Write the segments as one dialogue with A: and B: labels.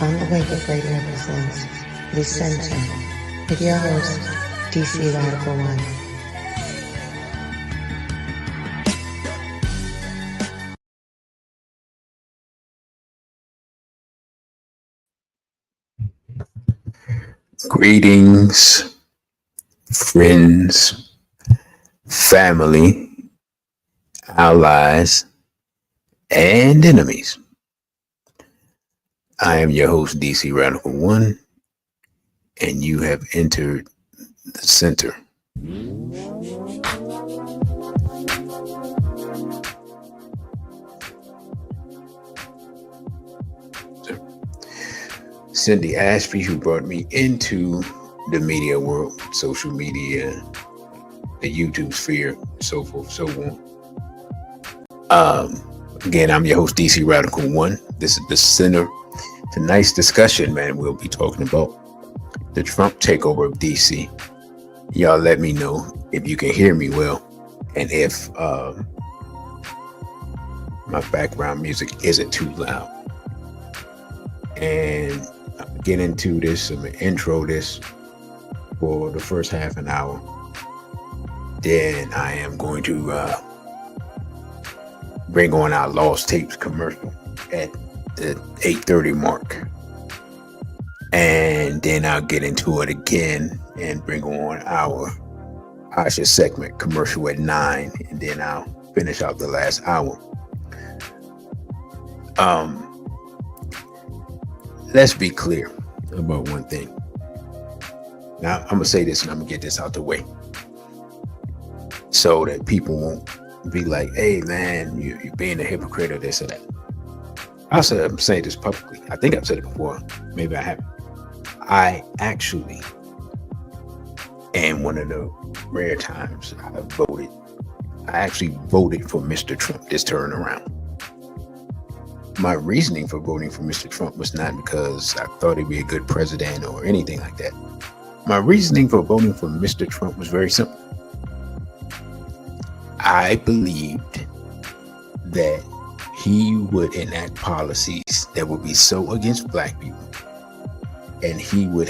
A: On the Wake Radio presents The Center with your host, DC Radical One.
B: Greetings, friends, family, allies, and enemies. I am your host, DC Radical One, and you have entered the center. Cindy Ashby, who brought me into the media world, social media, the YouTube sphere, so forth, so on. Again, I'm your host, DC Radical One. This is the center. Tonight's discussion, man, we'll be talking about the Trump takeover of DC. Y'all let me know if you can hear me well, and if my background music isn't too loud. And I'm gonna get into this. I'm gonna intro this for the first half an hour. Then I am going to bring on our Lost Tapes commercial at the 8:30 mark. And then I'll get into it again and bring on our Asha segment commercial at 9. And then I'll finish out the last hour. Let's be clear about one thing. Now, I'm going to say this and I'm going to get this out the way so that people won't be like, hey, man, you're being a hypocrite or this or that. I'm saying this publicly. I think I've said it before. Maybe I haven't. I actually am one of the rare times I actually voted for Mr. Trump this turn around. My reasoning for voting for Mr. Trump was not because I thought he'd be a good president or anything like that. My reasoning for voting for Mr. Trump was very simple. I believed that he would enact policies that would be so against black people, and he would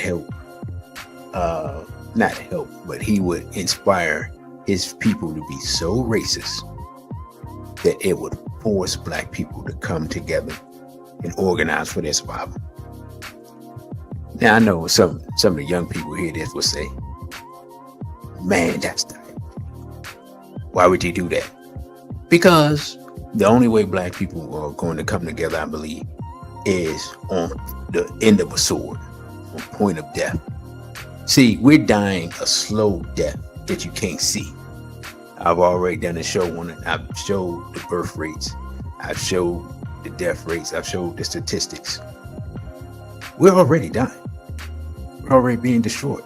B: but he would inspire his people to be so racist that it would force black people to come together and organize for their survival. Now, I know some of the young people hear this will say, man, that's not it. Why would you do that? Because the only way black people are going to come together, I believe, is on the end of a sword, on point of death. See, we're dying a slow death that you can't see. I've already done a show on it. I've showed the birth rates. I've showed the death rates. I've showed the statistics. We're already dying. We're already being destroyed.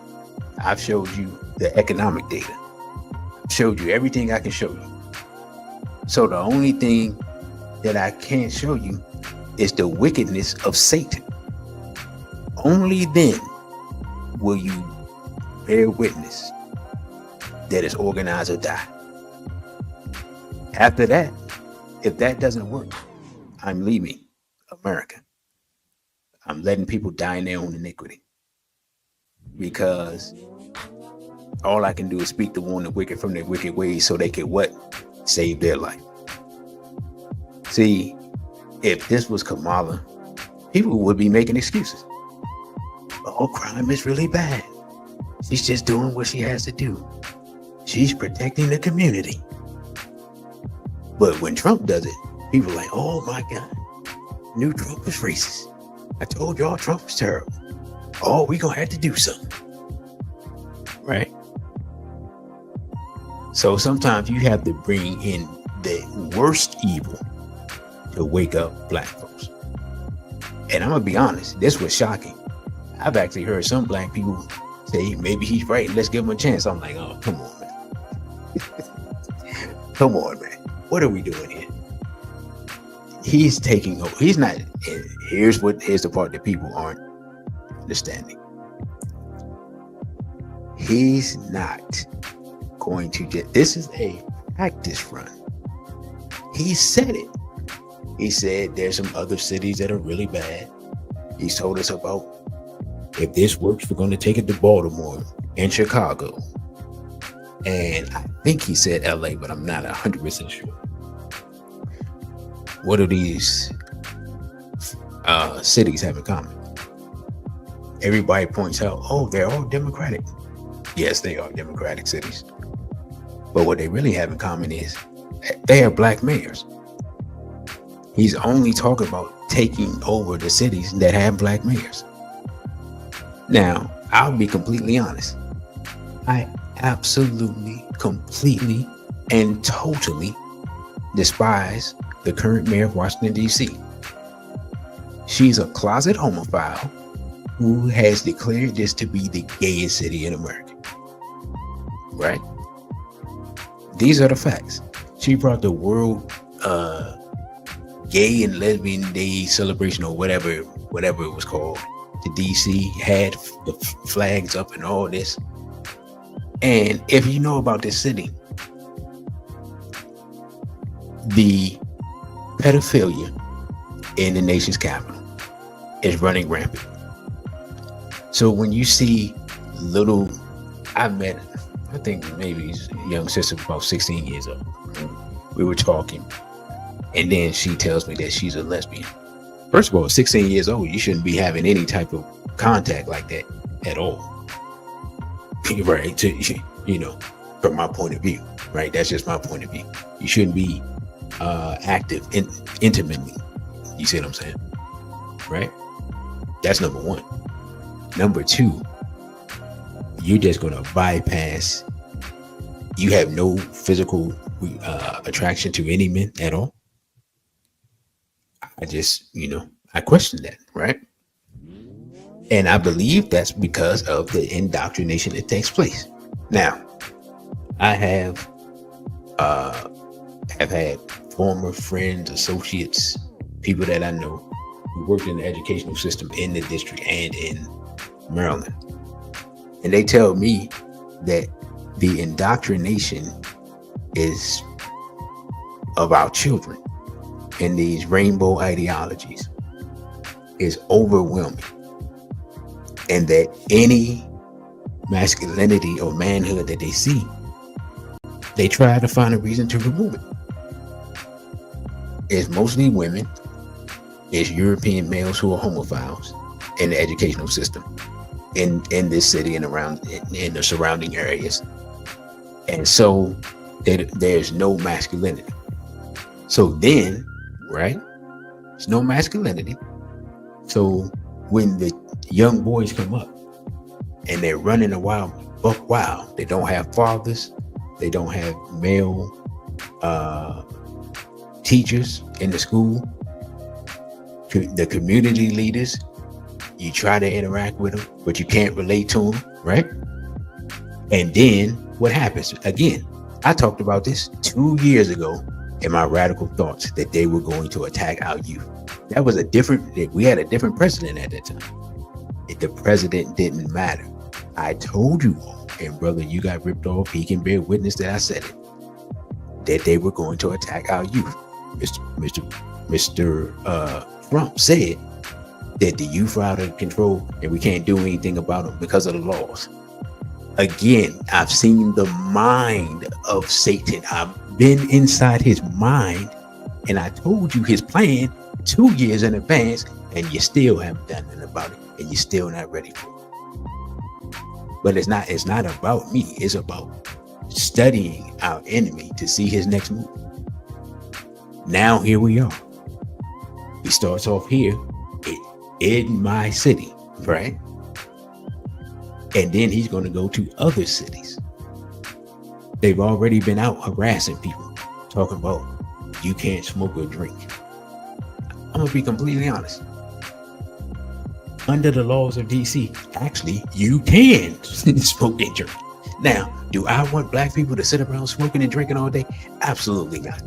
B: I've showed you the economic data. I've showed you everything I can show you. So the only thing that I can't show you is the wickedness of Satan. Only then will you bear witness that it's organized or die. After that, if that doesn't work, I'm leaving America. I'm letting people die in their own iniquity. Because all I can do is speak to warn the wicked from their wicked ways so they can what? Save their life. See, if this was Kamala, people would be making excuses. Oh, crime is really bad. She's just doing what she has to do. She's protecting the community. But when Trump does it, people are like, oh my God, knew Trump was racist. I told y'all Trump was terrible. Oh, we gonna have to do something. Right? So sometimes you have to bring in the worst evil to wake up black folks. And I'm gonna be honest, this was shocking. I've actually heard some black people say, maybe he's right, let's give him a chance. I'm like, oh, come on, man. Come on, man. What are we doing here? He's taking over. He's not. Here's the part that people aren't understanding. He's not going to get. This is a practice run. He said it. He said there's some other cities that are really bad. He's told us about, if this works, we're going to take it to Baltimore and Chicago. And I think he said LA, but I'm not 100% sure. What do these cities have in common? Everybody points out, oh, they're all Democratic. Yes, they are Democratic cities. But what they really have in common is they have black mayors. He's only talking about taking over the cities that have black mayors. Now, I'll be completely honest. I absolutely, completely, and totally despise the current mayor of Washington, D.C. She's a closet homophile who has declared this to be the gayest city in America. Right? These are the facts. She brought the World Gay and Lesbian Day celebration, or whatever it was called, to DC, had the flags up and all this. And if you know about this city, the pedophilia in the nation's capital is running rampant. So when you see little, I think maybe his young sister was about 16 years old. We were talking, and then she tells me that she's a lesbian. First of all, 16 years old, you shouldn't be having any type of contact like that at all. Right? From my point of view, right? That's just my point of view. You shouldn't be active intimately. You see what I'm saying? Right? That's number one. Number two, you're just going to bypass. You have no physical attraction to any men at all. I just, I question that, right? And I believe that's because of the indoctrination that takes place. Now, I have had former friends, associates, people that I know who worked in the educational system in the district and in Maryland. And they tell me that the indoctrination is of our children and these rainbow ideologies is overwhelming. And that any masculinity or manhood that they see, they try to find a reason to remove it. It's mostly women. It's European males who are homophiles in the educational system in this city and around in the surrounding areas. And so there's no masculinity. So then, right? There's no masculinity. So when the young boys come up and they're running a buck wild, they don't have fathers, they don't have male teachers in the school, the community leaders, you try to interact with them, but you can't relate to them, right? And then what happens? Again, I talked about this 2 years ago in my radical thoughts that they were going to attack our youth. That was we had a different president at that time. The president didn't matter. I told you all, and brother, you got ripped off. He can bear witness that I said it, that they were going to attack our youth. Mr. Trump said that the youth are out of control and we can't do anything about them because of the laws. Again, I've seen the mind of Satan. I've been inside his mind, and I told you his plan 2 years in advance, and you still haven't done anything about it, and you're still not ready for it. But it's not about me. It's about studying our enemy to see his next move. Now here we are. He starts off here in my city, right? And then he's going to go to other cities. They've already been out harassing people, talking about you can't smoke or drink. I'm going to be completely honest. Under the laws of DC, actually, you can smoke and drink. Now, do I want black people to sit around smoking and drinking all day? Absolutely not.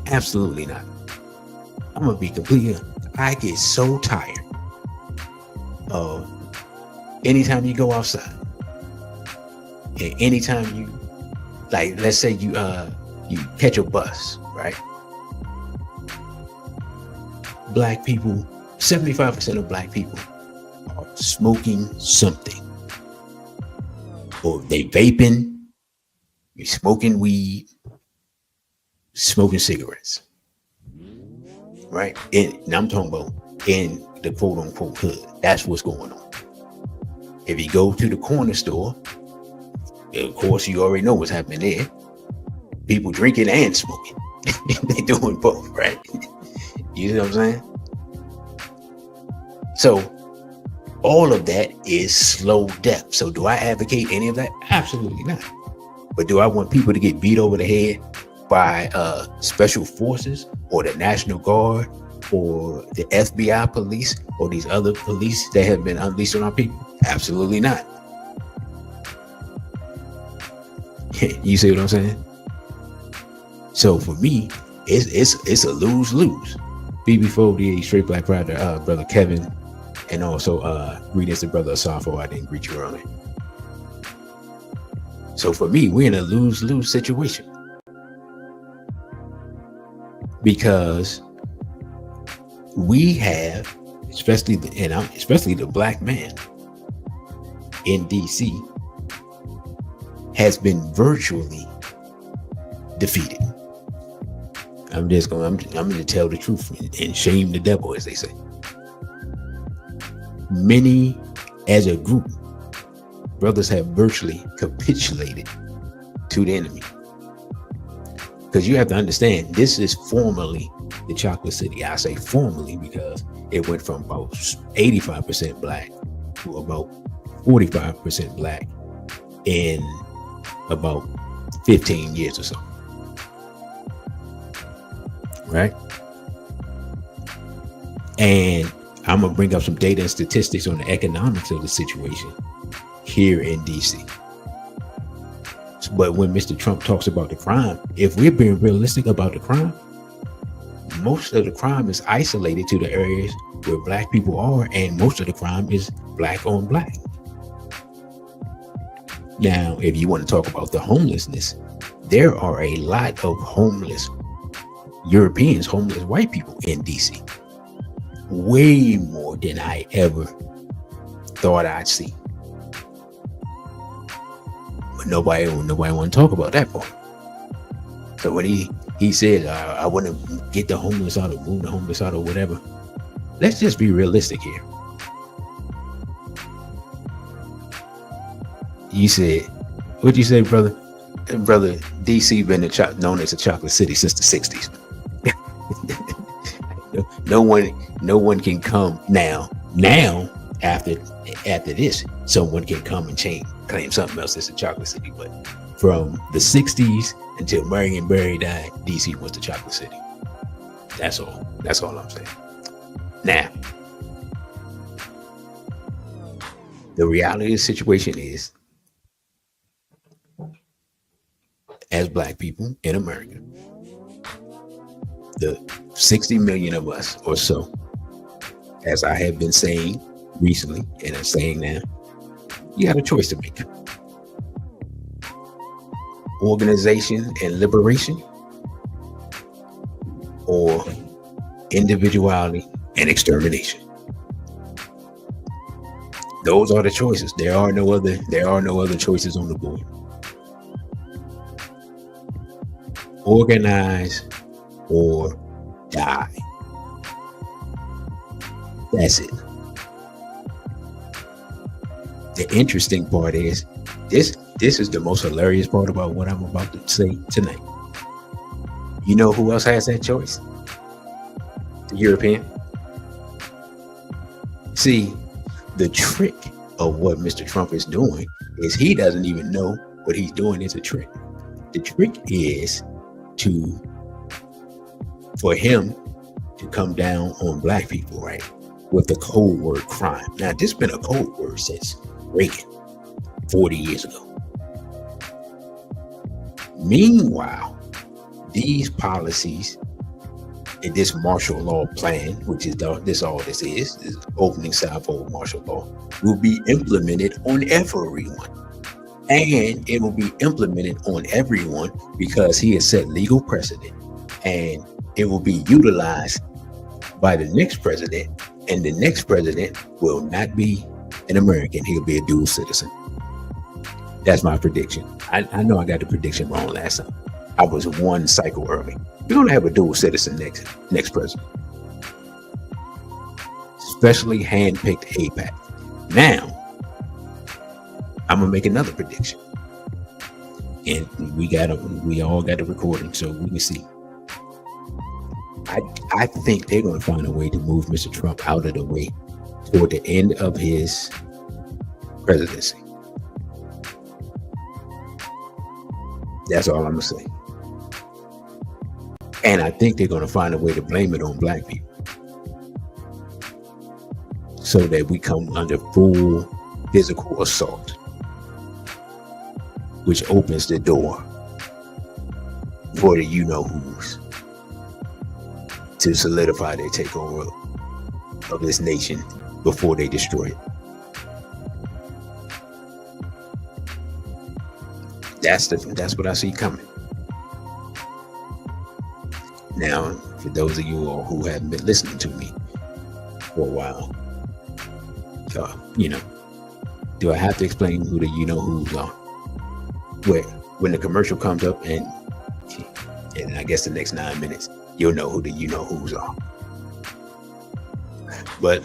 B: Absolutely not. I'm going to be completely honest. I get so tired of anytime you go outside and anytime you, like, let's say you catch a bus, right? Black people 75% of black people are smoking something. Or they vaping, they smoking weed, smoking cigarettes. Right? And I'm talking about in the quote unquote hood. That's what's going on. If you go to the corner store, of course you already know what's happening there. People drinking and smoking. They're doing both, right? You know what I'm saying? So all of that is slow death. So do I advocate any of that? Absolutely not. But do I want people to get beat over the head by special forces or the National Guard or the FBI police or these other police that have been unleashed on our people? Absolutely not. You see what I'm saying? So for me, it's a lose-lose. BB4, Straight Black Pride, brother Kevin, and also greetings to brother Asafo. I didn't greet you earlier. So for me, we're in a lose-lose situation. Because we have, especially the black man in DC, has been virtually defeated. I'm going to tell the truth and shame the devil, as they say. Many, as a group, brothers have virtually capitulated to the enemy. Because you have to understand, this is formerly the Chocolate City. I say formerly because it went from about 85% black to about 45% black in about 15 years or so. Right? And I'm going to bring up some data and statistics on the economics of the situation here in DC. But when Mr. Trump talks about the crime, if we're being realistic about the crime, most of the crime is isolated to the areas where black people are, and most of the crime is black on black. Now, if you want to talk about the homelessness, there are a lot of homeless Europeans, homeless white people in DC. Way more than I ever thought I'd see. But nobody want to talk about that part. So when he said, I want to get the homeless out, or move the homeless out, or whatever, let's just be realistic here. You said, what'd you say, brother? Brother, DC been known as a chocolate city since the 60s. No one can come now after this, someone can come and claim something else as a chocolate city. But from the 60s until Marion Barry died, DC was the chocolate city. That's all I'm saying. Now, the reality of the situation is, as black people in America, the 60 million of us or so, as I have been saying recently and I'm saying now, you have a choice to make. Organization and liberation, or individuality and extermination. Those are the choices. There are no other choices on the board. Organize or die. That's it. The interesting part is this is the most hilarious part about what I'm about to say tonight. You know who else has that choice? The European. See, the trick of what Mr. Trump is doing is he doesn't even know what he's doing is a trick. The trick is for him to come down on black people, right? With the code word crime. Now, this has been a code word since Reagan, 40 years ago. Meanwhile, these policies and this martial law plan, which is this opening salvo martial law, will be implemented on everyone. And it will be implemented on everyone because he has set legal precedent, and it will be utilized by the next president And the next president will not be an American. He'll be a dual citizen. That's my prediction. I know I got the prediction wrong last time. I was one cycle early. We're going to have a dual citizen next president. Specially handpicked APAC. Now, I'm going to make another prediction. And we all got the recording, so we can see. I think they're going to find a way to move Mr. Trump out of the way toward the end of his presidency. That's all I'm going to say. And I think they're going to find a way to blame it on black people so that we come under full physical assault, which opens the door for the you-know-who's to solidify their takeover of this nation before they destroy it. That's what I see coming. Now, for those of you all who haven't been listening to me for a while, do I have to explain who the you-know-who's are? When the commercial comes up, and I guess the next 9 minutes, you'll know who the you-know-who's are. But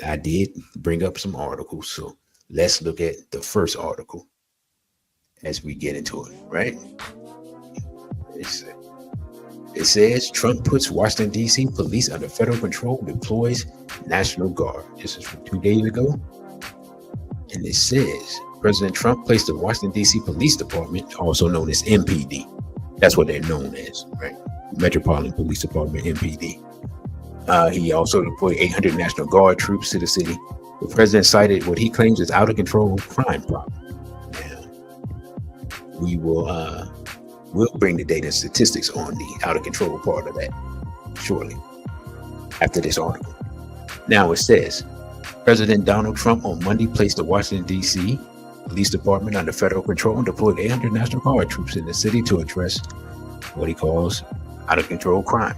B: I did bring up some articles, so let's look at the first article as we get into it, right? It says Trump puts Washington, D.C. police under federal control, deploys National Guard. This is from 2 days ago. And it says President Trump placed the Washington, D.C. Police Department, also known as MPD. That's what they're known as, right? Metropolitan Police Department, MPD. He also deployed 800 National Guard troops to the city. The president cited what he claims is out of control crime problem. Now, we'll bring the data and statistics on the out of control part of that shortly after this article. Now it says President Donald Trump on Monday placed the Washington, D.C. Police Department under federal control and deployed 800 National Guard troops in the city to address what he calls out of control crime.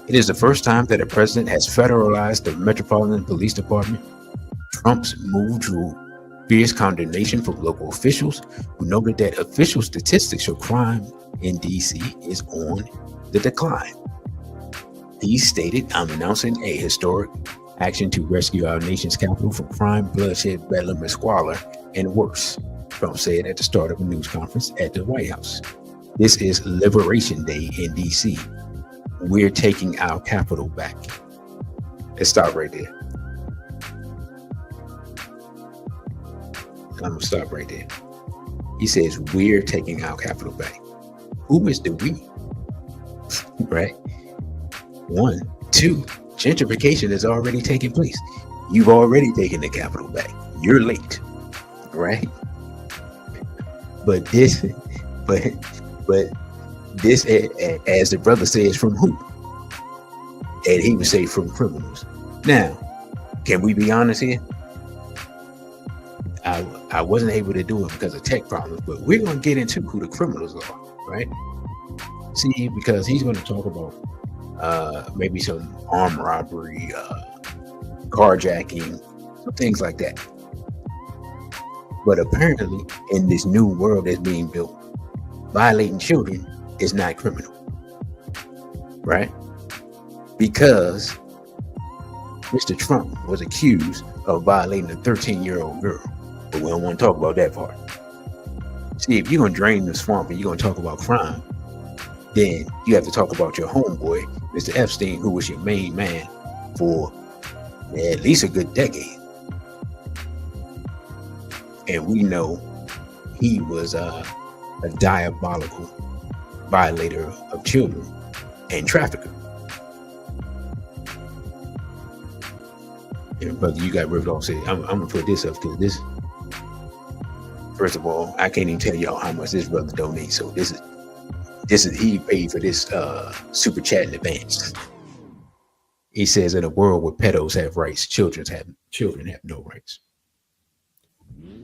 B: It is the first time that a president has federalized the Metropolitan Police Department. Trump's move drew fierce condemnation from local officials who noted that official statistics show crime in D.C. is on the decline. He stated, "I'm announcing a historic action to rescue our nation's capital from crime, bloodshed, bedlam, and squalor, and worse," Trump said at the start of a news conference at the White House. "This is Liberation Day in D.C. We're taking our capital back." Let's stop right there. I'm going to stop right there. He says, we're taking our capital back. Who is the we? Right? 1, 2, gentrification is already taking place. You've already taken the capital back. You're late. Right? But this, as the brother says, from who? And he would say from criminals. Now, can we be honest here? I wasn't able to do it because of tech problems, but we're going to get into who the criminals are, right? See, because he's going to talk about maybe some armed robbery, carjacking, some things like that. But apparently, in this new world that's being built, violating children is not criminal, right? Because Mr. Trump was accused of violating a 13-year-old girl. But we don't want to talk about that part. See, if you're going to drain the swamp and you're going to talk about crime, then you have to talk about your homeboy, Mr. Epstein, who was your main man for at least a good decade. And we know he was a diabolical violator of children and trafficker. And brother, you got ripped off. Say, I'm going to put this up because this, first of all, I can't even tell y'all how much this brother donates. So this is he paid for this super chat in advance. He says, in a world where pedos have rights, children have no rights.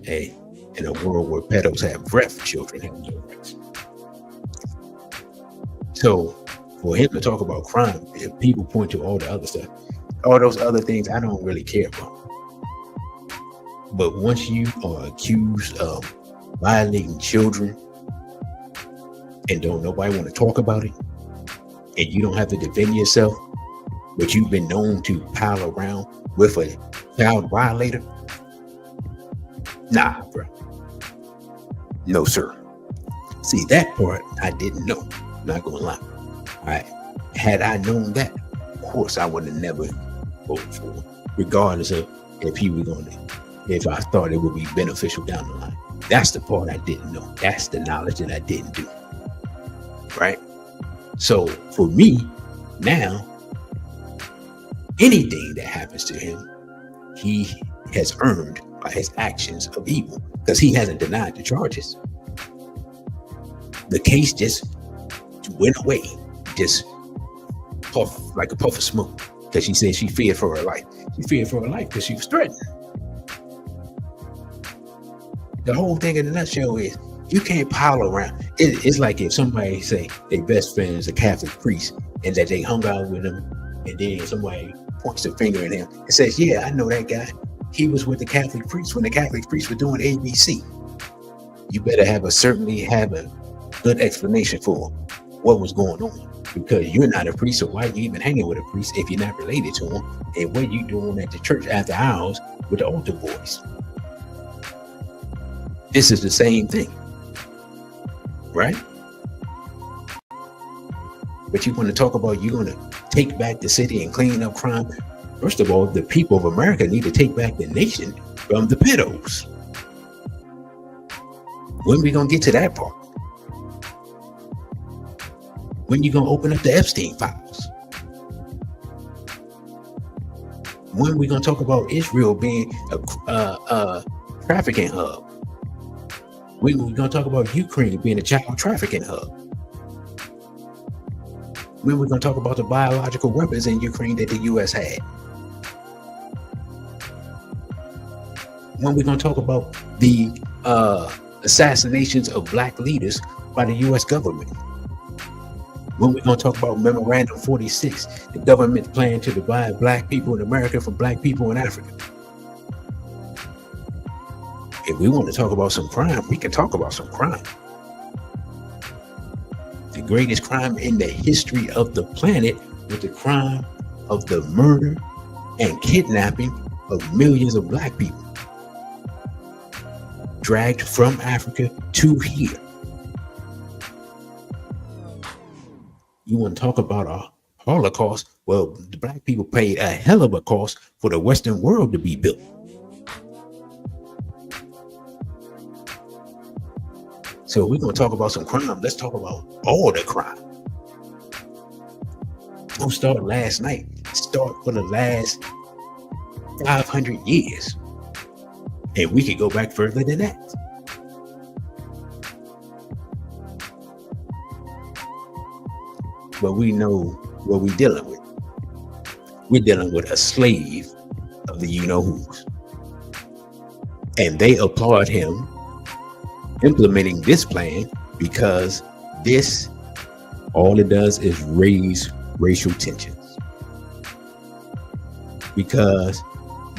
B: Hey, in a world where pedos have breath, children have no rights. So for him to talk about crime, if people point to all the other stuff, All those other things I don't really care about. But once you are accused of violating children and don't nobody want to talk about it, and you don't have to defend yourself, but you've been known to pile around with a child violator, nah, bro. No, sir. See, that part I didn't know. Not gonna lie. All right. Had I known that, of course I would have never voted for him, regardless of if he was gonna, if I thought it would be beneficial down the line. That's the part I didn't know. That's the knowledge that I didn't do. Right? So for me, now, anything that happens to him, he has earned by his actions of evil, because he hasn't denied the charges. The case just went away, just puff like a puff of smoke, because she said she feared for her life. She feared for her life because she was threatened. The whole thing in a nutshell is you can't pile around. It's like if somebody say their best friend is a Catholic priest and that they hung out with him, and then somebody points the finger at him and says, yeah, I know that guy. He was with the Catholic priest when the Catholic priest were doing ABC. You better certainly have a good explanation for what was going on, because you're not a priest, so why are you even hanging with a priest if you're not related to him? And what are you doing at the church after hours with the altar boys? This is the same thing, right? But you want to talk about you're going to take back the city and clean up crime. First of all, the people of America need to take back the nation from the pedos. When are we going to get to that part? When you going to open up the Epstein files? When are we going to talk about Israel being a trafficking hub? When are we going to talk about Ukraine being a child trafficking hub? When are we going to talk about the biological weapons in Ukraine that the U.S. had? When are we going to talk about the assassinations of black leaders by the U.S. government? When we're going to talk about Memorandum 46, the government's plan to divide black people in America from black people in Africa. If we want to talk about some crime, we can talk about some crime. The greatest crime in the history of the planet was the crime of the murder and kidnapping of millions of black people, dragged from Africa to here. You want to talk about a Holocaust? Well, the black people paid a hell of a cost for the Western world to be built. So we're going to talk about some crime. Let's talk about all the crime. Don't start last night. Start for the last 500 years. And we could go back further than that. But we know what we're dealing with. We're dealing with a slave of the you-know-whos. And they applaud him implementing this plan, because this, all it does is raise racial tensions. Because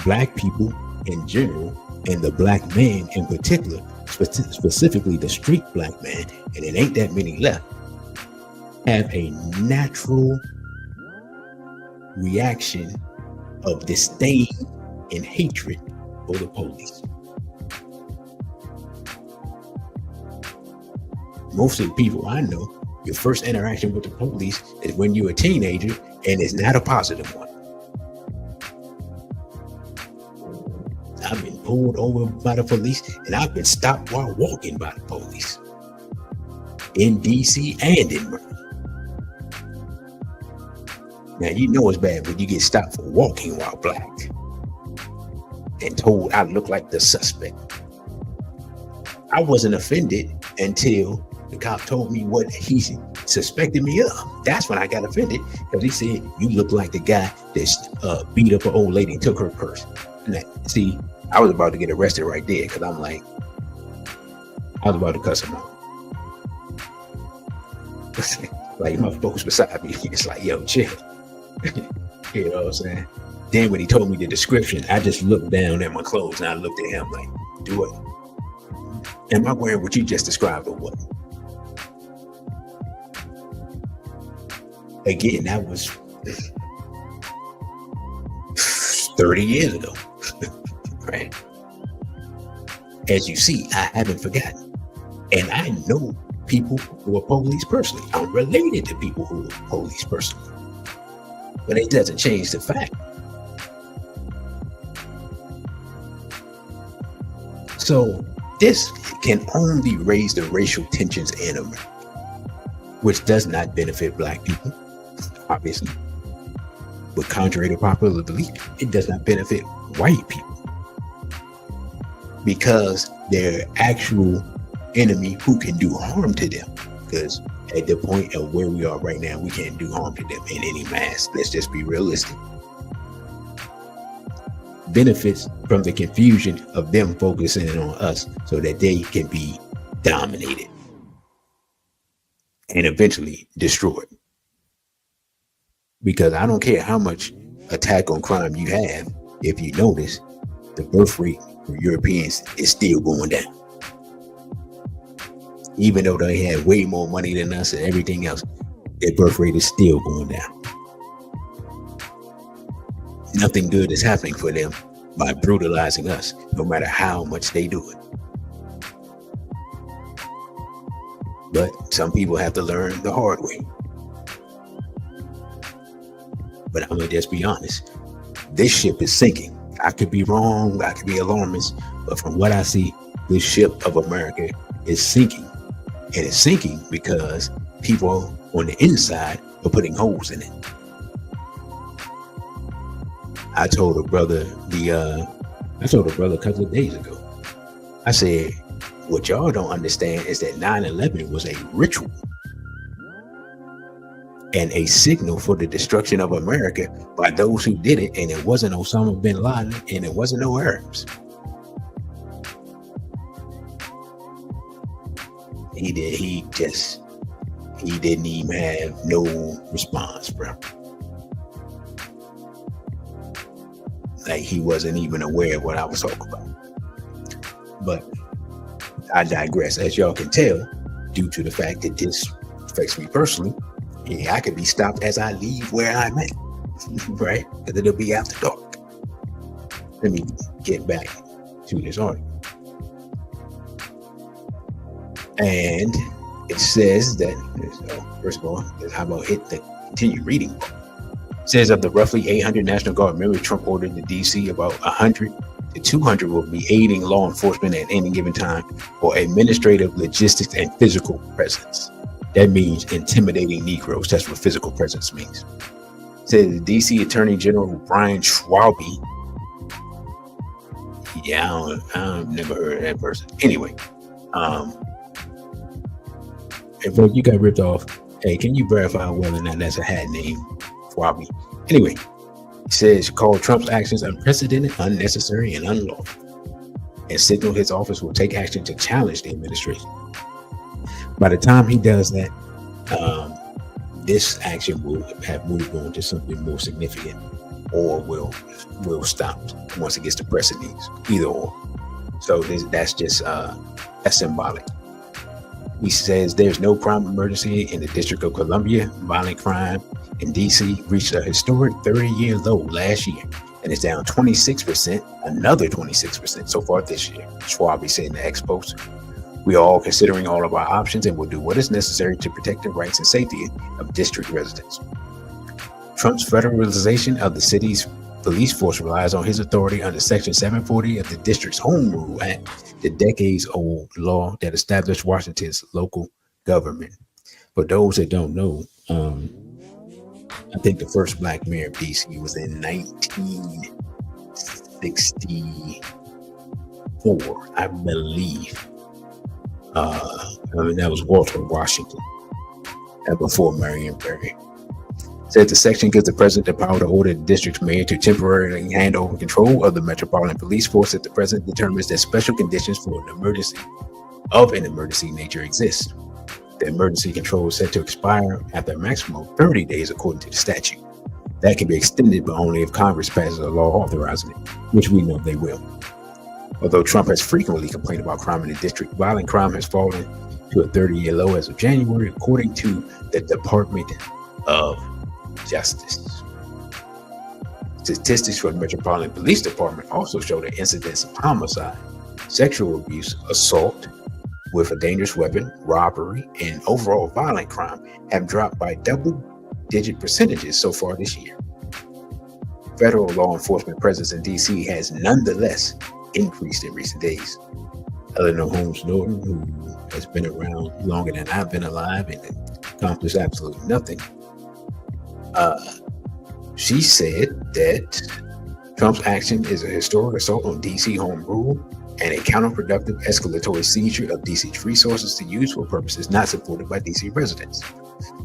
B: black people in general, and the black man in particular, specifically the street black man, and it ain't that many left, have a natural reaction of disdain and hatred for the police. Most of the people I know, your first interaction with the police is when you're a teenager, and it's not a positive one. I've been pulled over by the police, and I've been stopped while walking by the police in DC and in Maryland. Now, you know it's bad when you get stopped for walking while black and told I look like the suspect. I wasn't offended until the cop told me what he suspected me of. That's when I got offended, because he said, you look like the guy that beat up an old lady and took her purse. Now, see, I was about to get arrested right there, because I'm like, I was about to cuss him out. Like, my folks beside me, it's like, yo, chill. You know what I'm saying? Then when he told me the description, I just looked down at my clothes and I looked at him like, do it. Am I wearing what you just described or what? Again, that was 30 years ago, right? As you see, I haven't forgotten. And I know people who are police personally. I'm related to people who are police personally. But it doesn't change the fact. So this can only raise the racial tensions in America, which does not benefit Black people, obviously. But contrary to popular belief, it does not benefit white people because they're actual enemy who can do harm to them. Because at the point of where we are right now, we can't do harm to them in any mass. Let's just be realistic. Benefits from the confusion of them focusing on us so that they can be dominated and eventually destroyed. Because I don't care how much attack on crime you have, if you notice, the birth rate for Europeans is still going down. Even though they had way more money than us and everything else, their birth rate is still going down. Nothing good is happening for them by brutalizing us, no matter how much they do it. But some people have to learn the hard way. But I'm gonna just be honest. This ship is sinking. I could be wrong, I could be alarmist, but from what I see, this ship of America is sinking. And it's sinking because people on the inside are putting holes in it. I told a brother a couple of days ago. I said, what y'all don't understand is that 9/11 was a ritual and a signal for the destruction of America by those who did it, and it wasn't Osama bin Laden and it wasn't no Arabs. He didn't even have no response, bro. Like he wasn't even aware of what I was talking about. But I digress. As y'all can tell, due to the fact that this affects me personally, I could be stopped as I leave where I'm at, right? Because it'll be after dark. Let me get back to this article. And it says that, first of all, how about hit the continue reading? It says of the roughly 800 National Guard members Trump ordered to DC, about 100 to 200 will be aiding law enforcement at any given time for administrative, logistics, and physical presence. That means intimidating Negroes. That's what physical presence means. It says the DC Attorney General Brian Schwabe. Yeah, I've never heard of that person. Anyway, if you got ripped off, hey, can you verify whether or not that's a hat name, Schwabe? Anyway, he says called Trump's actions unprecedented, unnecessary, and unlawful, and signaled his office will take action to challenge the administration. By the time he does that, this action will have moved on to something more significant, or will stop once it gets to pressing needs, either or. So that's just that's symbolic. He says there's no crime emergency in the District of Columbia. Violent crime in DC reached a historic 30-year low last year, and it's down 26%, another 26% so far this year, Schwabe said in the X post. We are all considering all of our options and will do what is necessary to protect the rights and safety of district residents. Trump's federalization of the city's police force relies on his authority under Section 740 of the District's Home Rule Act, the decades-old law that established Washington's local government. For those that don't know, I think the first Black mayor of DC was in 1964, I believe. That was Walter Washington, and before Marion Barry. Said the section gives the president the power to order the district's mayor to temporarily hand over control of the Metropolitan Police Force if the president determines that special conditions for an emergency nature exist. The emergency control is set to expire after a maximum of 30 days according to the statute. That can be extended, but only if Congress passes a law authorizing it, which we know they will. Although Trump has frequently complained about crime in the district, violent crime has fallen to a 30-year low as of January, according to the Department of Justice. Statistics from the Metropolitan Police Department also show that incidents of homicide, sexual abuse, assault with a dangerous weapon, robbery, and overall violent crime have dropped by double-digit percentages so far this year. Federal law enforcement presence in D.C. has nonetheless increased in recent days. Eleanor Holmes Norton, who has been around longer than I've been alive and accomplished absolutely nothing, she said that Trump's action is a historic assault on D.C. home rule and a counterproductive escalatory seizure of D.C.'s resources to use for purposes not supported by D.C. residents.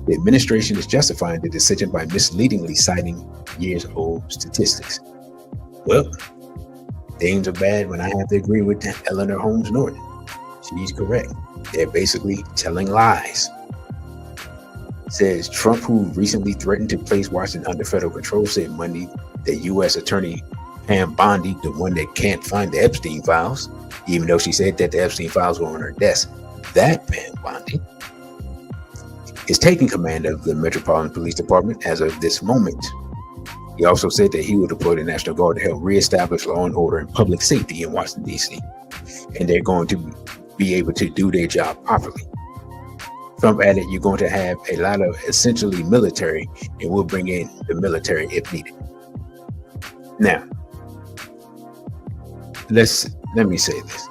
B: The administration is justifying the decision by misleadingly citing years-old statistics. Well, things are bad when I have to agree with Eleanor Holmes Norton. She's correct. They're basically telling lies. Says Trump, who recently threatened to place Washington under federal control, said Monday that U.S. Attorney Pam Bondi, the one that can't find the Epstein files, even though she said that the Epstein files were on her desk, that Pam Bondi is taking command of the Metropolitan Police Department as of this moment. He also said that he will deploy the National Guard to help reestablish law and order and public safety in Washington, D.C., and they're going to be able to do their job properly. Trump added, you're going to have a lot of essentially military, and we'll bring in the military if needed. Now, let me say this.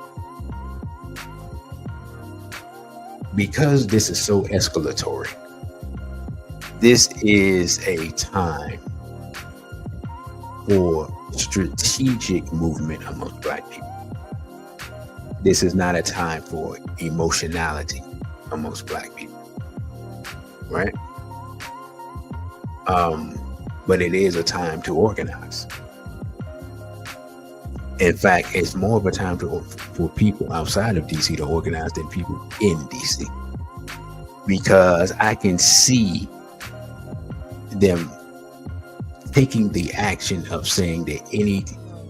B: Because this is so escalatory, this is a time for strategic movement amongst Black people. This is not a time for emotionality amongst Black people, right? But it is a time to organize. In fact, it's more of a time for people outside of DC to organize than people in DC, because I can see them taking the action of saying that any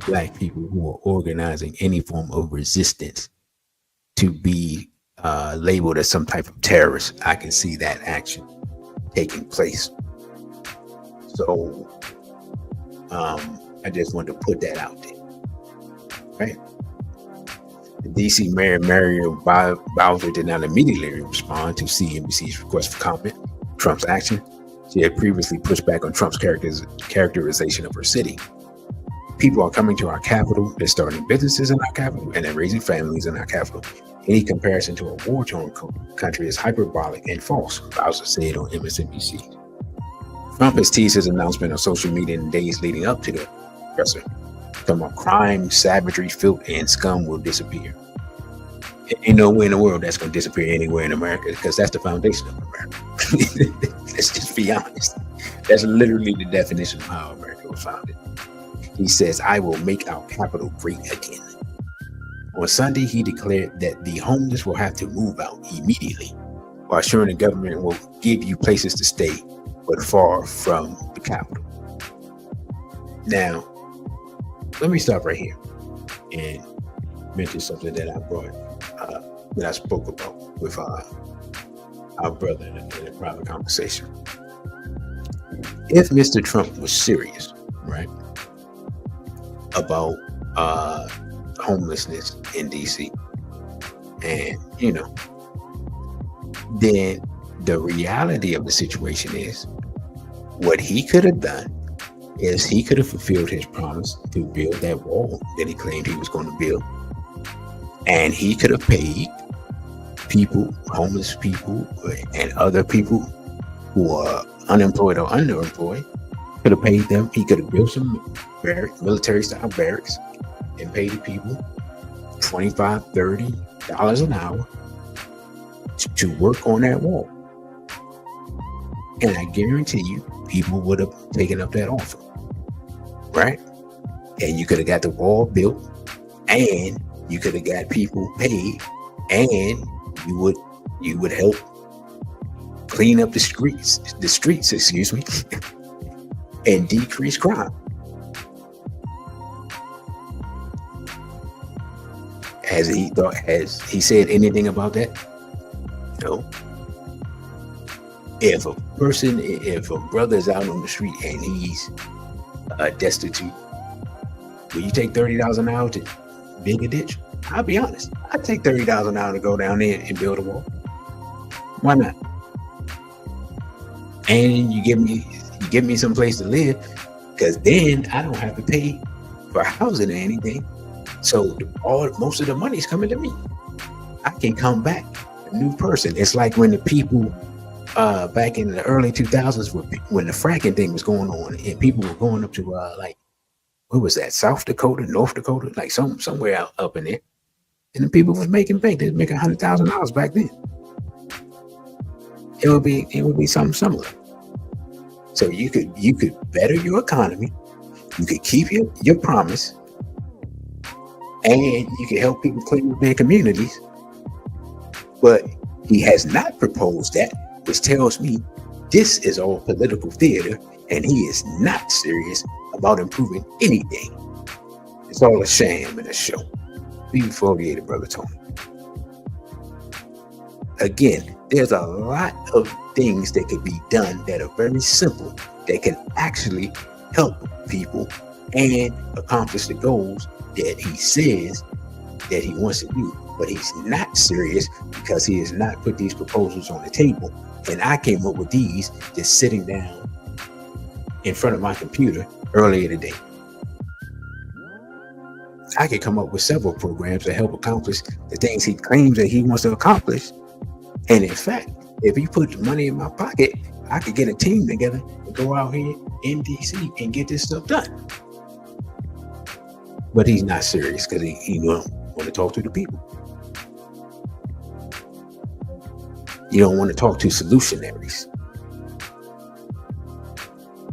B: Black people who are organizing any form of resistance to be labeled as some type of terrorist. I can see that action taking place. So I just wanted to put that out there. Right. The DC Mayor Mario Bowser did not immediately respond to CNBC's request for comment on Trump's action. She had previously pushed back on Trump's characterization of her city. People are coming to our capital, they're starting businesses in our capital, and they're raising families in our capital. Any comparison to a war-torn country is hyperbolic and false, Bowser said on MSNBC. Trump has teased his announcement on social media in the days leading up to the presser. Talking about crime, savagery, filth, and scum will disappear. Ain't no way in the world that's going to disappear anywhere in America, because that's the foundation of America. Let's just be honest. That's literally the definition of how America was founded. He says, I will make our capital great again. On Sunday, he declared that the homeless will have to move out immediately, while assuring the government will give you places to stay, but far from the capital. Now, let me stop right here and mention something that I spoke about with our brother in a private conversation. If Mr. Trump was serious, right, about homelessness in DC, and then the reality of the situation is, what he could have done is he could have fulfilled his promise to build that wall that he claimed he was going to build, and he could have paid people, homeless people, and other people who are unemployed or underemployed. Could have paid them. He could have built some military-style barracks and paid the people $25, $30 an hour to work on that wall. And I guarantee you, people would have taken up that offer, right? And you could have got the wall built, and you could have got people paid, and you would help clean up the streets, excuse me. and decrease crime. Has he said anything about that? No. If a brother is out on the street and he's destitute, will you take $30 an hour to dig a ditch? I'll be honest. I'd take $30 an hour to go down there and build a wall. Why not? And you give me some place to live, because then I don't have to pay for housing or anything. So most of the money's coming to me. I can come back a new person. It's like when the people back in the early 2000s, when the fracking thing was going on, and people were going up to like, what was that, South Dakota, North Dakota, like somewhere out up in there, and the people was making bank. They was making $100,000 back then. It would be something similar. So you could better your economy, you could keep your promise, and you can help people clean up their communities. But he has not proposed that, which tells me this is all political theater, and he is not serious about improving anything. It's all a sham and a show. Be exfoliated, Brother Tony. Again, there's a lot of things that could be done that are very simple, that can actually help people and accomplish the goals that he says that he wants to do. But he's not serious because he has not put these proposals on the table. And I came up with these just sitting down in front of my computer earlier today. I could come up with several programs that help accomplish the things he claims that he wants to accomplish. And in fact, if he put the money in my pocket, I could get a team together and go out here in DC and get this stuff done. But he's not serious because he don't want to talk to the people. You don't want to talk to solutionaries.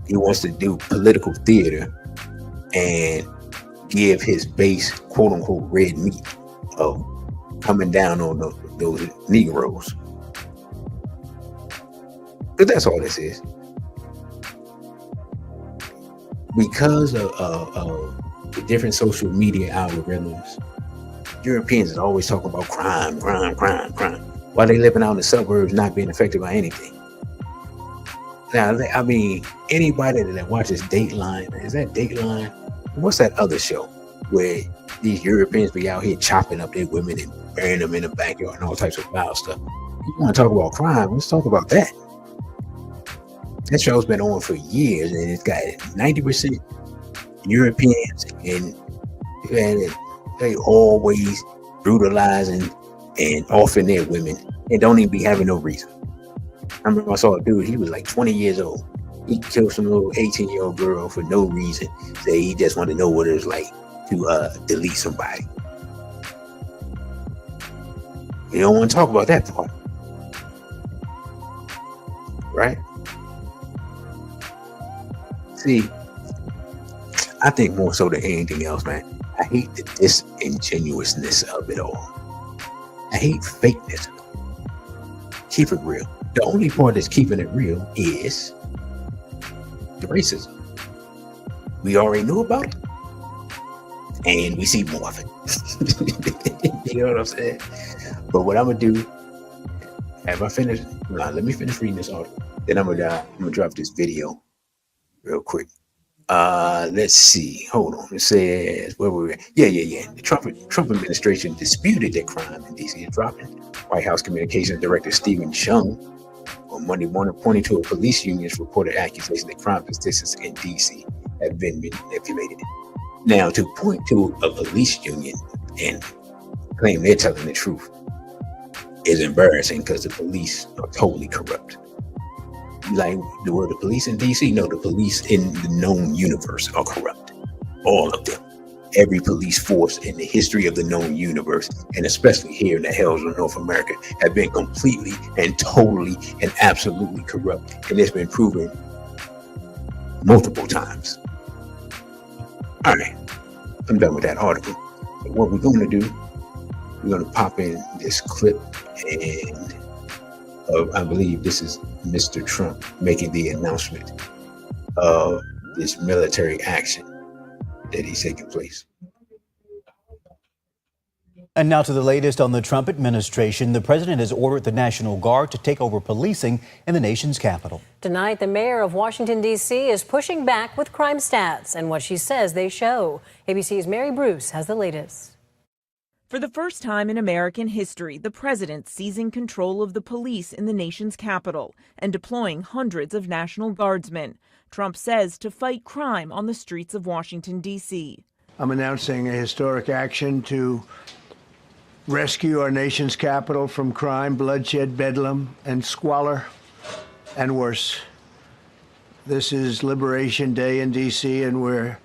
B: He wants to do political theater and give his base, quote unquote, red meat of coming down on those Negroes. But that's all this is. Because of the different social media algorithms, Europeans is always talking about crime, while they living out in the suburbs not being affected by anything. Now, I mean, anybody that watches Dateline, is that Dateline? What's that other show where these Europeans be out here chopping up their women and burying them in the backyard and all types of wild stuff? You want to talk about crime? Let's talk about that. That show's been on for years, and it's got 90% Europeans, and they always brutalizing and offing their women and don't even be having no reason. I remember I saw a dude, he was like 20 years old. He killed some little 18-year-old girl for no reason. Say he just wanted to know what it was like to delete somebody. You don't want to talk about that part. Right? See, I think more so than anything else, man, I hate the disingenuousness of it all. I hate fakeness. Keep it real. The only part that's keeping it real is the racism. We already knew about it, and we see more of it. You know what I'm saying? But what I'm gonna do, have I finished? Let me finish reading this article. Then I'm gonna drop this video real quick. Let's see. Hold on. It says where were we? Yeah. The Trump administration disputed that crime in DC is dropping. White House Communications Director Stephen Chung on Monday morning pointing to a police union's reported accusation that crime statistics in DC have been manipulated. Now, to point to a police union and claim they're telling the truth is embarrassing because the police are totally corrupt. Like, were the police in DC? No, the police in the known universe are corrupt. All of them. Every police force in the history of the known universe, and especially here in the hells of North America, have been completely and totally and absolutely corrupt. And it's been proven multiple times. All right, I'm done with that article. So what we're going to do, we're going to pop in this clip, and I believe this is Mr. Trump making the announcement of this military action that is taking place.
C: And now to the latest on the Trump administration. The president has ordered the National Guard to take over policing in the nation's capital.
D: Tonight, the mayor of Washington, D.C. is pushing back with crime stats and what she says they show. ABC's Mary Bruce has the latest.
E: For the first time in American history, the president seizing control of the police in the nation's capital and deploying hundreds of National Guardsmen. Trump says to fight crime on the streets of Washington, D.C.
F: I'm announcing a historic action to rescue our nation's capital from crime, bloodshed, bedlam, and squalor, and worse. This is Liberation Day in D.C., and we're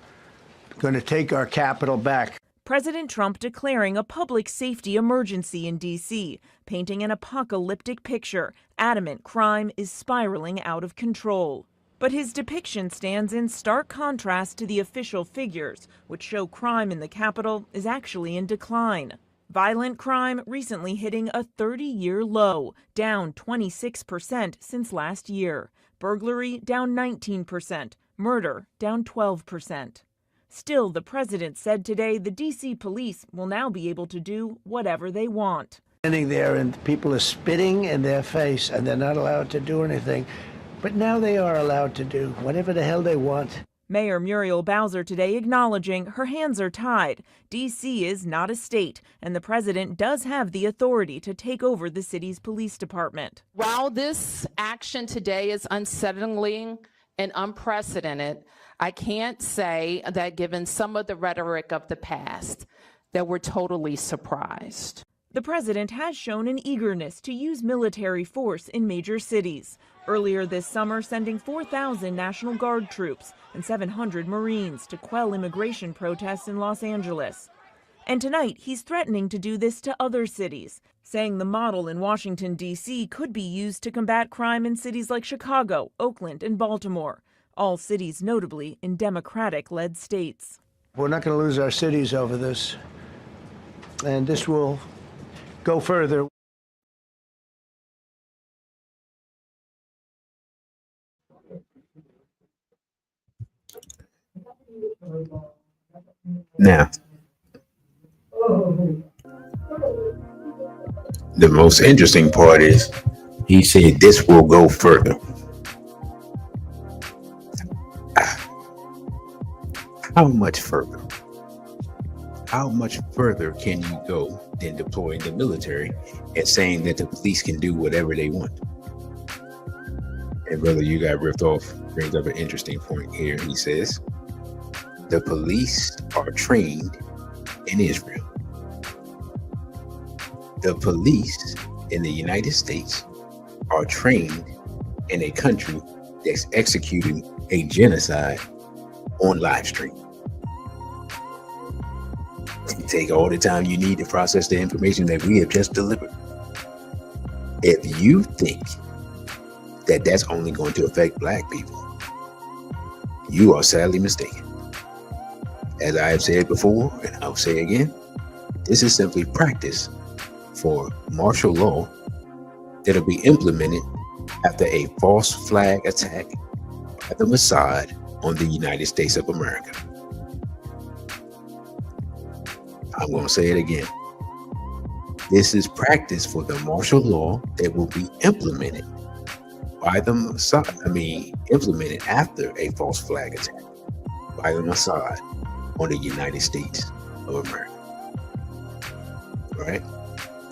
F: going to take our capital back.
E: President Trump declaring a public safety emergency in D.C., painting an apocalyptic picture, adamant crime is spiraling out of control. But his depiction stands in stark contrast to the official figures, which show crime in the capital is actually in decline. Violent crime recently hitting a 30-year low, down 26% since last year. Burglary down 19%, murder down 12%. Still, the president said today the D.C. police will now be able to do whatever they want.
F: Standing there and people are spitting in their face and they're not allowed to do anything. But now they are allowed to do whatever the hell they want.
E: Mayor Muriel Bowser today acknowledging her hands are tied. D.C. is not a state, and the president does have the authority to take over the city's police department.
G: While this action today is unsettling and unprecedented, I can't say that given some of the rhetoric of the past, that we're totally surprised.
E: The president has shown an eagerness to use military force in major cities. Earlier this summer, sending 4,000 National Guard troops and 700 Marines to quell immigration protests in Los Angeles. And tonight, he's threatening to do this to other cities, saying the model in Washington, D.C. could be used to combat crime in cities like Chicago, Oakland, and Baltimore, all cities notably in Democratic-led states.
F: We're not going to lose our cities over this, and this will go further.
B: Now, the most interesting part is he said this will go further. How much further? How much further can you go than deploying the military and saying that the police can do whatever they want? And brother, you got ripped off brings up an interesting point here. He says, the police are trained in Israel. The police in the United States are trained in a country that's executing a genocide on live stream. Take all the time you need to process the information that we have just delivered. If you think that that's only going to affect black people, you are sadly mistaken. As I have said before, and I'll say again, this is simply practice for martial law that'll be implemented after a false flag attack by the Mossad on the United States of America. I'm going to say it again. This is practice for the martial law that will be implemented by the Mossad, implemented after a false flag attack by the Mossad on the United States of America. Right?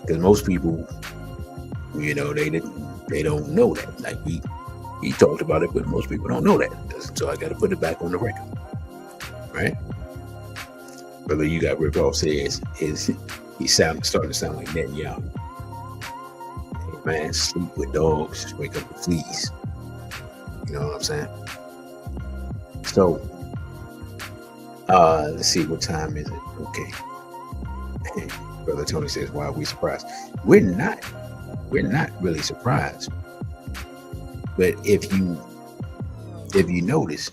B: Because most people, they don't know that. Like we talked about it, but most people don't know that. So I got to put it back on the record. Right? Brother, you got ripped off says he starting to sound like Netanyahu. Hey man, sleep with dogs, wake up with fleas. You know what I'm saying? So let's see, what time is it? Okay. Brother Tony says, why are we surprised? We're not really surprised. But if you notice,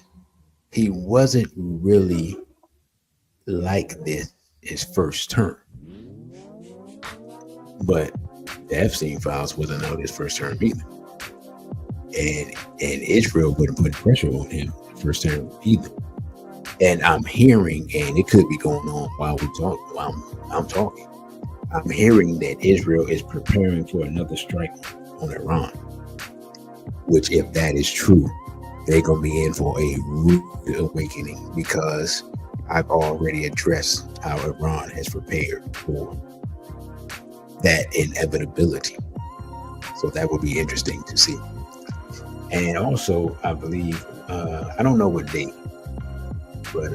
B: he wasn't really like this his first term. But the Epstein files wasn't out his first term either. And Israel wouldn't put pressure on him first term either. And I'm hearing, and it could be going on while I'm talking. I'm hearing that Israel is preparing for another strike on Iran, which, if that is true, they're going to be in for a rude awakening, because I've already addressed how Iran has prepared for that inevitability. So that will be interesting to see. And also, I believe, I don't know what date, but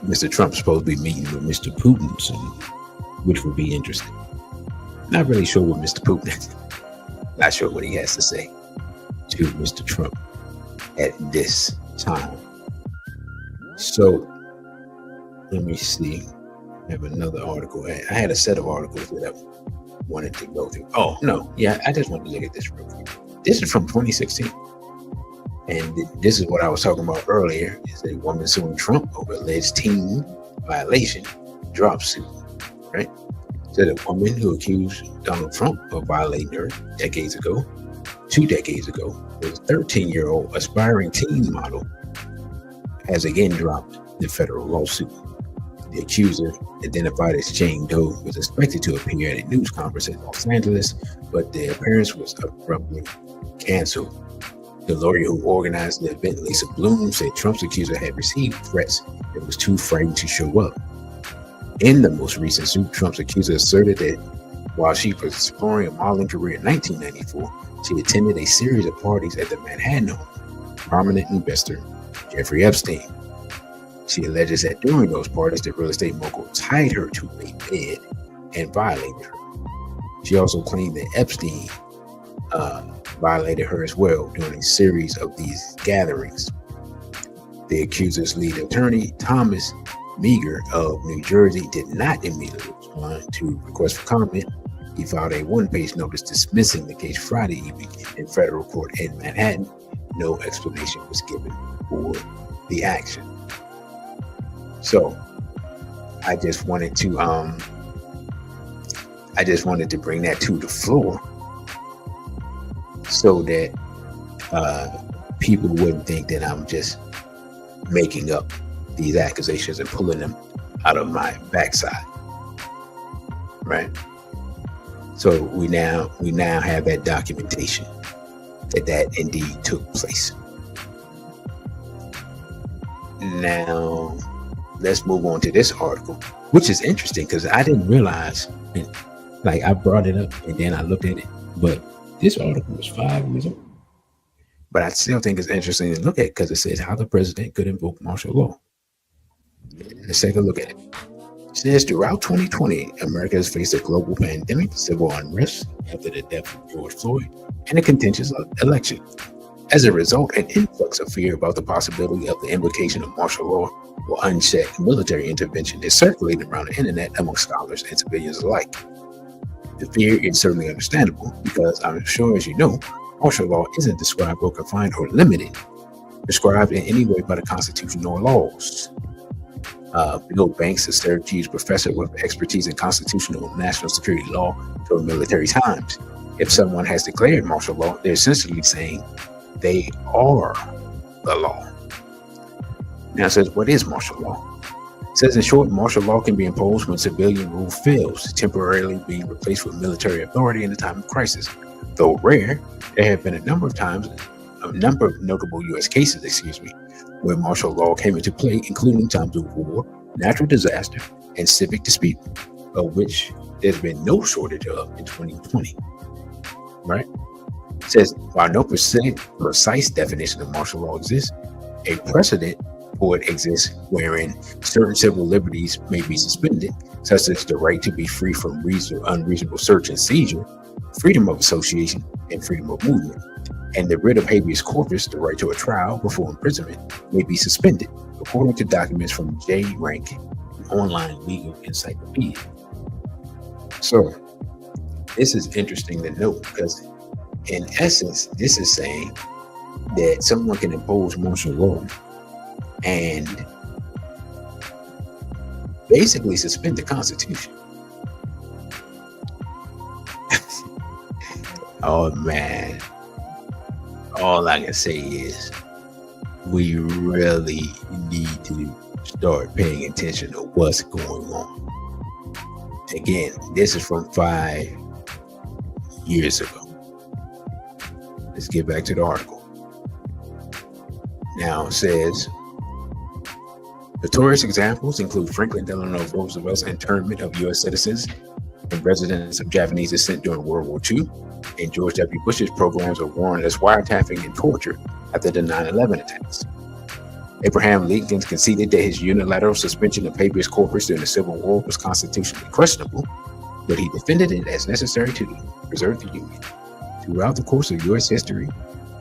B: Mr. Trump's supposed to be meeting with Mr. Putin soon, which will be interesting. Not really sure what Mr. Putin is. Not sure what he has to say to Mr. Trump at this time. So let me see. I have another article. I had a set of articles that I wanted to go through. Oh, no. Yeah, I just wanted to look at this real quick. This is from 2016. And this is what I was talking about earlier, is a woman suing Trump over alleged teen violation drops suit, right? So the woman who accused Donald Trump of violating her 2 decades ago, was a 13-year-old aspiring teen model, has again dropped the federal lawsuit. The accuser, identified as Jane Doe, was expected to appear at a news conference in Los Angeles, but the appearance was abruptly canceled. The lawyer who organized the event, Lisa Bloom, said Trump's accuser had received threats and was too frightened to show up. In the most recent suit, Trump's accuser asserted that while she was exploring a modeling career in 1994, she attended a series of parties at the Manhattan home, prominent investor Jeffrey Epstein. She alleges that during those parties, the real estate mogul tied her to a bed and violated her. She also claimed that Epstein violated her as well during a series of these gatherings. The accuser's lead attorney, Thomas Meager of New Jersey, did not immediately respond to requests for comment. He filed a one-page notice dismissing the case Friday evening in federal court in Manhattan. No explanation was given for the action. So I just wanted to bring that to the floor so that people wouldn't think that I'm just making up these accusations and pulling them out of my backside, right? So we now have that documentation that indeed took place. Now let's move on to this article, which is interesting because I didn't realize, like, I brought it up and then I looked at it, but this article was 5 years old. But I still think it's interesting to look at because it says how the president could invoke martial law. Let's take a look at it. It says throughout 2020, America has faced a global pandemic, civil unrest after the death of George Floyd, and a contentious election. As a result, an influx of fear about the possibility of the invocation of martial law or unchecked military intervention is circulating around the internet among scholars and civilians alike. The fear is certainly understandable because I'm sure, as you know, martial law isn't described or confined or limited, prescribed in any way by the Constitution or laws. Bill Banks, a Syracuse professor with expertise in constitutional and national security law, told Military Times, if someone has declared martial law, they're essentially saying they are the law. Now it says, what is martial law? It says, in short, martial law can be imposed when civilian rule fails, temporarily being replaced with military authority in a time of crisis. Though rare, there have been a number of notable U.S. cases, where martial law came into play, including times of war, natural disaster, and civic dispute, of which there's been no shortage of in 2020. Right? It says, while no precise definition of martial law exists, a precedent for it exists wherein certain civil liberties may be suspended, such as the right to be free from unreasonable search and seizure, freedom of association, and freedom of movement. And the writ of habeas corpus, the right to a trial before imprisonment, may be suspended, according to documents from J. Rank, an online legal encyclopedia. So, this is interesting to note because, in essence, this is saying that someone can impose martial law and basically suspend the Constitution. Oh man, all I can say is we really need to start paying attention to what's going on. Again, this is from 5 years ago. Let's get back to the article. Now it says, notorious examples include Franklin Delano Roosevelt's internment of U.S. citizens and residents of Japanese descent during World War II, and George W. Bush's programs of warrantless wiretapping and torture after the 9/11 attacks. Abraham Lincoln conceded that his unilateral suspension of habeas corpus during the Civil War was constitutionally questionable, but he defended it as necessary to preserve the Union. Throughout the course of U.S. history,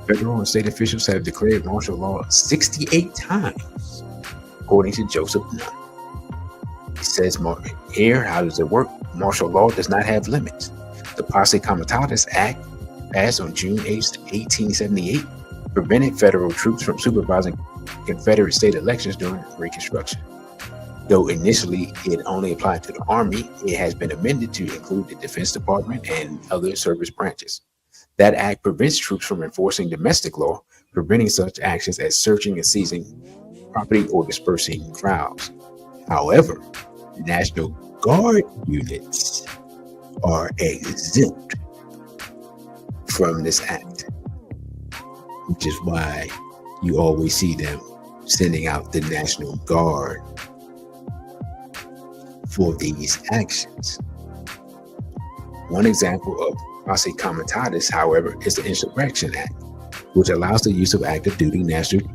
B: federal and state officials have declared martial law 68 times, according to Joseph Nunn. He says here, how does it work? Martial law does not have limits. The Posse Comitatus Act, passed on June 8, 1878, prevented federal troops from supervising Confederate state elections during Reconstruction. Though initially it only applied to the Army, it has been amended to include the Defense Department and other service branches. That act prevents troops from enforcing domestic law, preventing such actions as searching and seizing property or dispersing crowds. However, National Guard units are exempt from this act, which is why you always see them sending out the National Guard for these actions. One example of Posse Comitatus, however, is the Insurrection Act, which allows the use of active duty National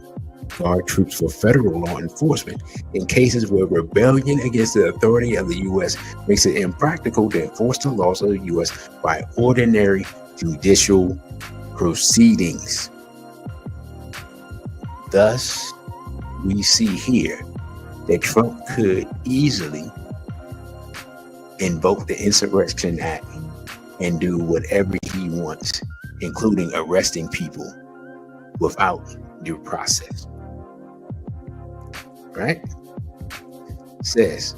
B: Guard troops for federal law enforcement in cases where rebellion against the authority of the U.S. makes it impractical to enforce the laws of the U.S. by ordinary judicial proceedings. Thus, we see here that Trump could easily invoke the Insurrection Act and do whatever he wants, including arresting people without due process. Right? Says,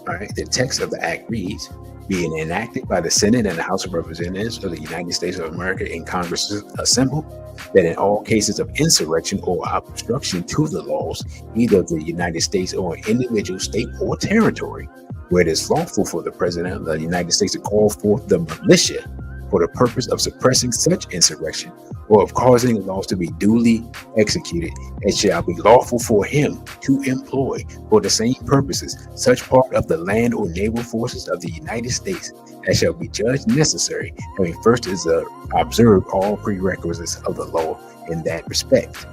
B: all right, the text of the act reads, being enacted by the Senate and the House of Representatives of the United States of America in Congress assembled, that in all cases of insurrection or obstruction to the laws, either of the United States or an individual state or territory, where it is lawful for the President of the United States to call forth the militia for the purpose of suppressing such insurrection or of causing the laws to be duly executed, it shall be lawful for him to employ for the same purposes such part of the land or naval forces of the United States as shall be judged necessary, having first observed all prerequisites of the law in that respect.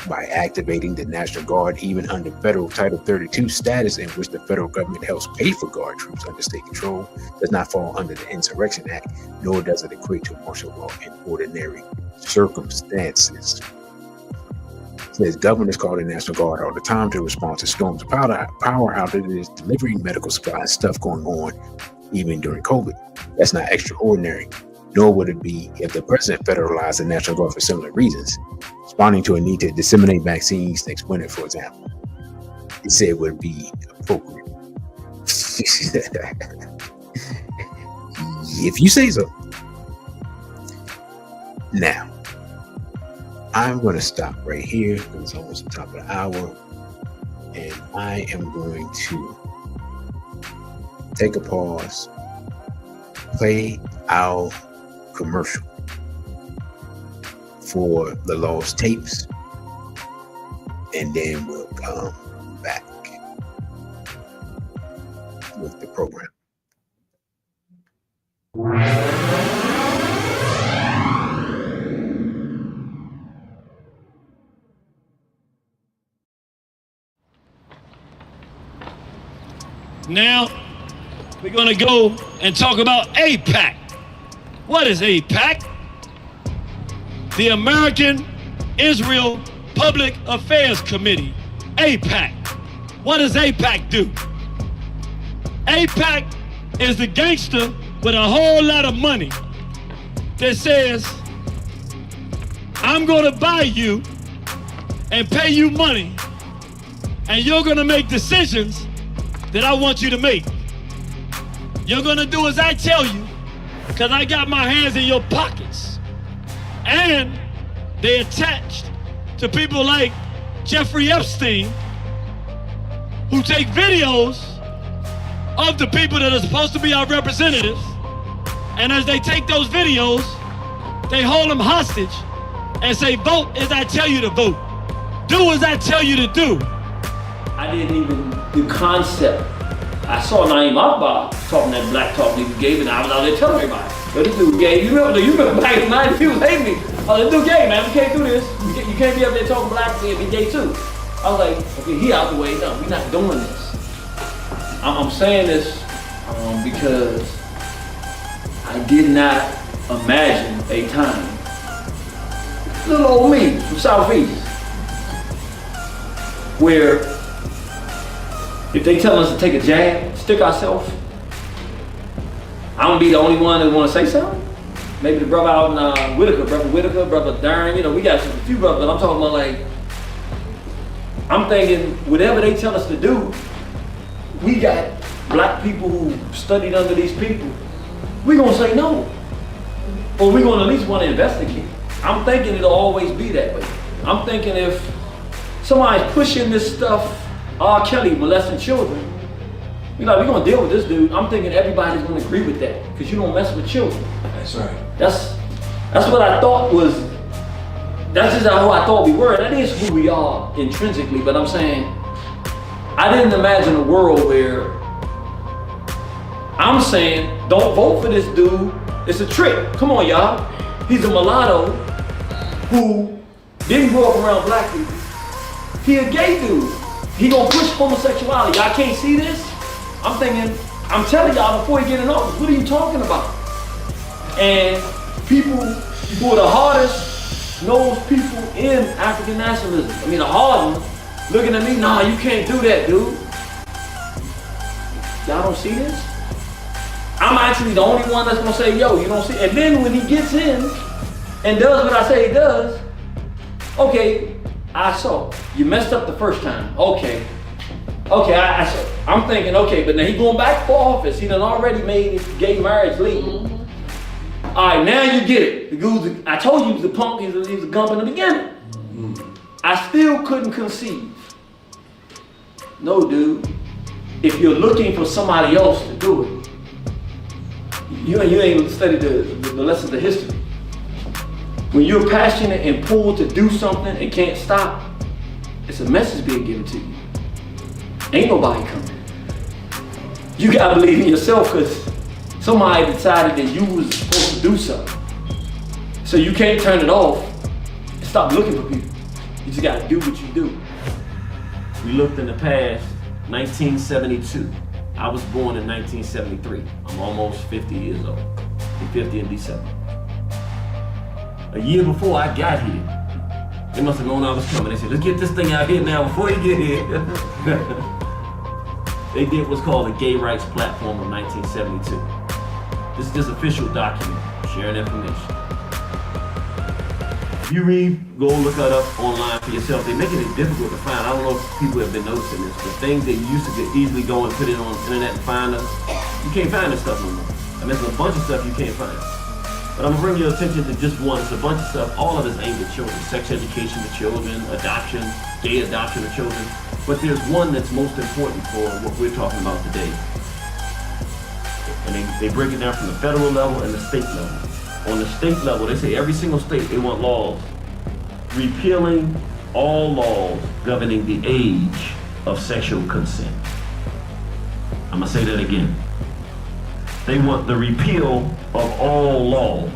B: By activating the National Guard, even under federal Title 32 status, in which the federal government helps pay for Guard troops under state control, does not fall under the Insurrection Act, nor does it equate to martial law in ordinary circumstances. It says governors call the National Guard all the time to respond to storms of power outages, delivering medical supplies, stuff going on, even during COVID. That's not extraordinary, nor would it be if the president federalized the National Guard for similar reasons, responding to a need to disseminate vaccines next winter, for example. He said it would be appropriate. If you say so. Now, I'm going to stop right here because it's almost the top of the hour, and I am going to take a pause, play our commercial for the lost tapes, and then we'll come back with the program.
H: Now we're going to go and talk about AIPAC. What is AIPAC? The American Israel Public Affairs Committee, AIPAC. What does AIPAC do? AIPAC is the gangster with a whole lot of money that says, I'm going to buy you and pay you money, and you're going to make decisions that I want you to make. You're going to do as I tell you, because I got my hands in your pockets. And they attached to people like Jeffrey Epstein, who take videos of the people that are supposed to be our representatives, and as they take those videos, they hold them hostage and say, vote as I tell you to vote. Do as I tell you to do.
I: I didn't even, the concept. I saw Naeem Akbar talking that black talk he gave, and I was out there telling everybody, yo, this dude gay. You remember back in the 90s, people hate me. Oh, this dude gay, man, we can't do this. You can't be up there talking black and be gay too. I was like, okay, he out the way. No, we're not doing this. I'm saying this because I did not imagine a time. Little old me from Southeast, where if they tell us to take a jab, stick ourselves, I'm gonna be the only one that wanna say something. Maybe the brother out in Whitaker, brother Darren, we got a few brothers, but I'm talking about like, I'm thinking whatever they tell us to do, we got black people who studied under these people, we gonna say no. Or we gonna at least wanna investigate. I'm thinking it'll always be that way. I'm thinking if somebody's pushing this stuff, R. Kelly molesting children, we're gonna deal with this dude. I'm thinking everybody's gonna agree with that, because you don't mess with children.
B: That's right.
I: That's what I thought was, that's just how I thought we were. That is who we are intrinsically, but I'm saying, I didn't imagine a world where I'm saying, don't vote for this dude. It's a trick. Come on, y'all. He's a mulatto who didn't grow up around black people. He a gay dude. He gonna push homosexuality. Y'all can't see this? I'm telling y'all before he get in office, what are you talking about? And people who are the hardest nosed people in African nationalism, the hard ones, looking at me, nah, you can't do that, dude. Y'all don't see this? I'm actually the only one that's gonna say, yo, you don't see. And then when he gets in and does what I say he does, okay, I saw. You messed up the first time. Okay, I saw. I'm thinking, okay, but now he going back for office. He done already made gay marriage legal. Mm-hmm. All right, now you get it. The dude, I told you he was a punk, he was a gump in the beginning. Mm-hmm. I still couldn't conceive. No, dude, if you're looking for somebody else to do it, you ain't studied the lessons of history. When you're passionate and pulled to do something and can't stop, it's a message being given to you. Ain't nobody coming. You gotta believe in yourself, because somebody decided that you was supposed to do something. So you can't turn it off and stop looking for people. You just gotta do what you do. We looked in the past, 1972. I was born in 1973. I'm almost 50 years old. I'm 50 in December. A year before I got here, they must have known I was coming. They said, let's get this thing out here now before you get here. They did what's called a Gay Rights Platform in 1972. This is just official document, sharing information. If you read, go look it up online for yourself. They're making it difficult to find. I don't know if people have been noticing this, but things that you used to get easily go and put it on the internet and find them, you can't find this stuff no more. There's a bunch of stuff you can't find. But I'm gonna bring your attention to just one. It's a bunch of stuff, all of it's aimed at children. Sex education to children, adoption, gay adoption of children. But there's one that's most important for what we're talking about today. And they break it down from the federal level and the state level. On the state level, they say every single state, they want laws repealing all laws governing the age of sexual consent. I'm gonna say that again. They want the repeal of all laws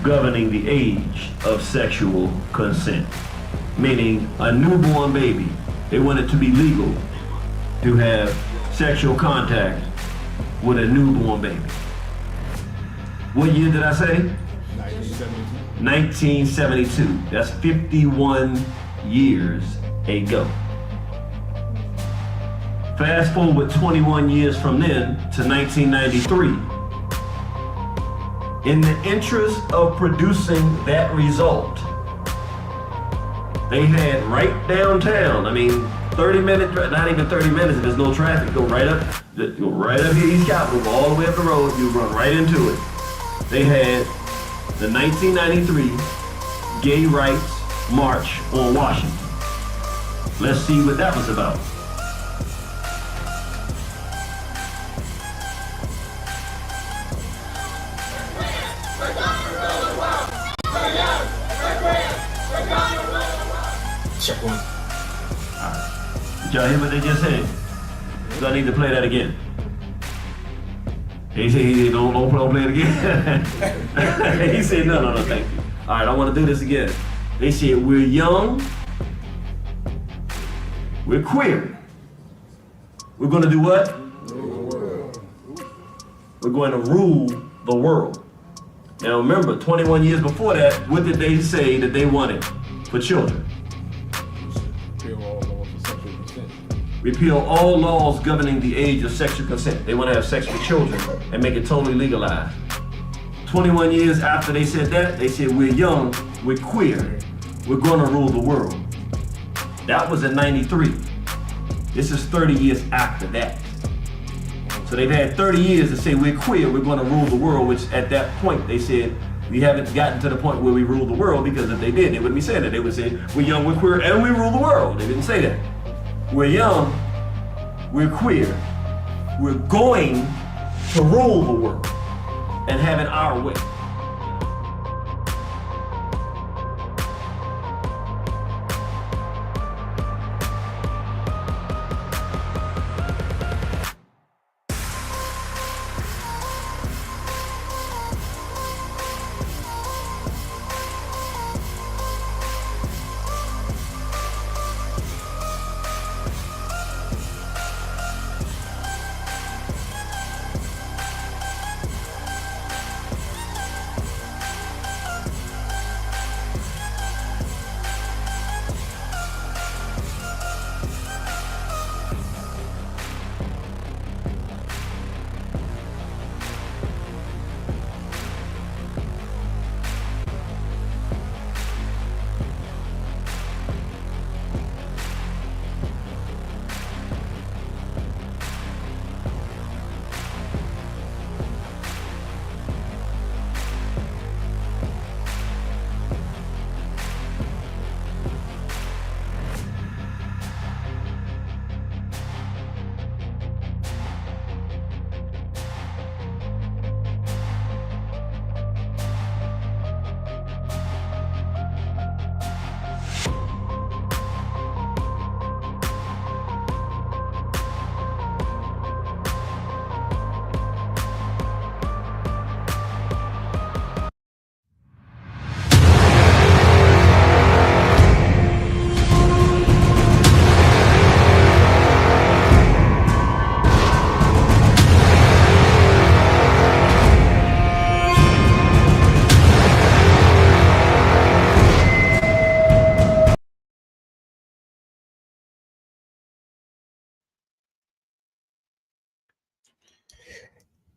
I: governing the age of sexual consent. Meaning a newborn baby, they want it to be legal to have sexual contact with a newborn baby. What year did I say? 1972. That's 51 years ago. Fast forward 21 years from then to 1993. In the interest of producing that result, they had right downtown, 30 minutes, not even 30 minutes if there's no traffic, go right up here, East Capitol, go all the way up the road, you run right into it. They had the 1993 Gay Rights
J: march on Washington. Let's see what that was about.
B: Check one.
J: Did y'all hear what they just said? Do I need to play that again? He said, don't play it again. He said, no, thank you. All right, I want to do this again. They said, we're young, we're queer. We're going to do what? We're going to rule the world. Now remember, 21 years before that, what did they say that they wanted for children? Repeal all laws governing the age of sexual consent. They want to have sex with children and make it totally legalized. 21 years after they said that, they said we're young, we're queer, we're going to rule the world. That was in 93. This is 30 years after that. So they've had 30 years to say we're queer, we're going to rule the world, which at that point they said we haven't gotten to the point where we rule the world, because if they did, they wouldn't be saying that. They would say we're young, we're queer, and we rule the world. They didn't say that. We're young, we're queer, we're going to rule the world and have it our way.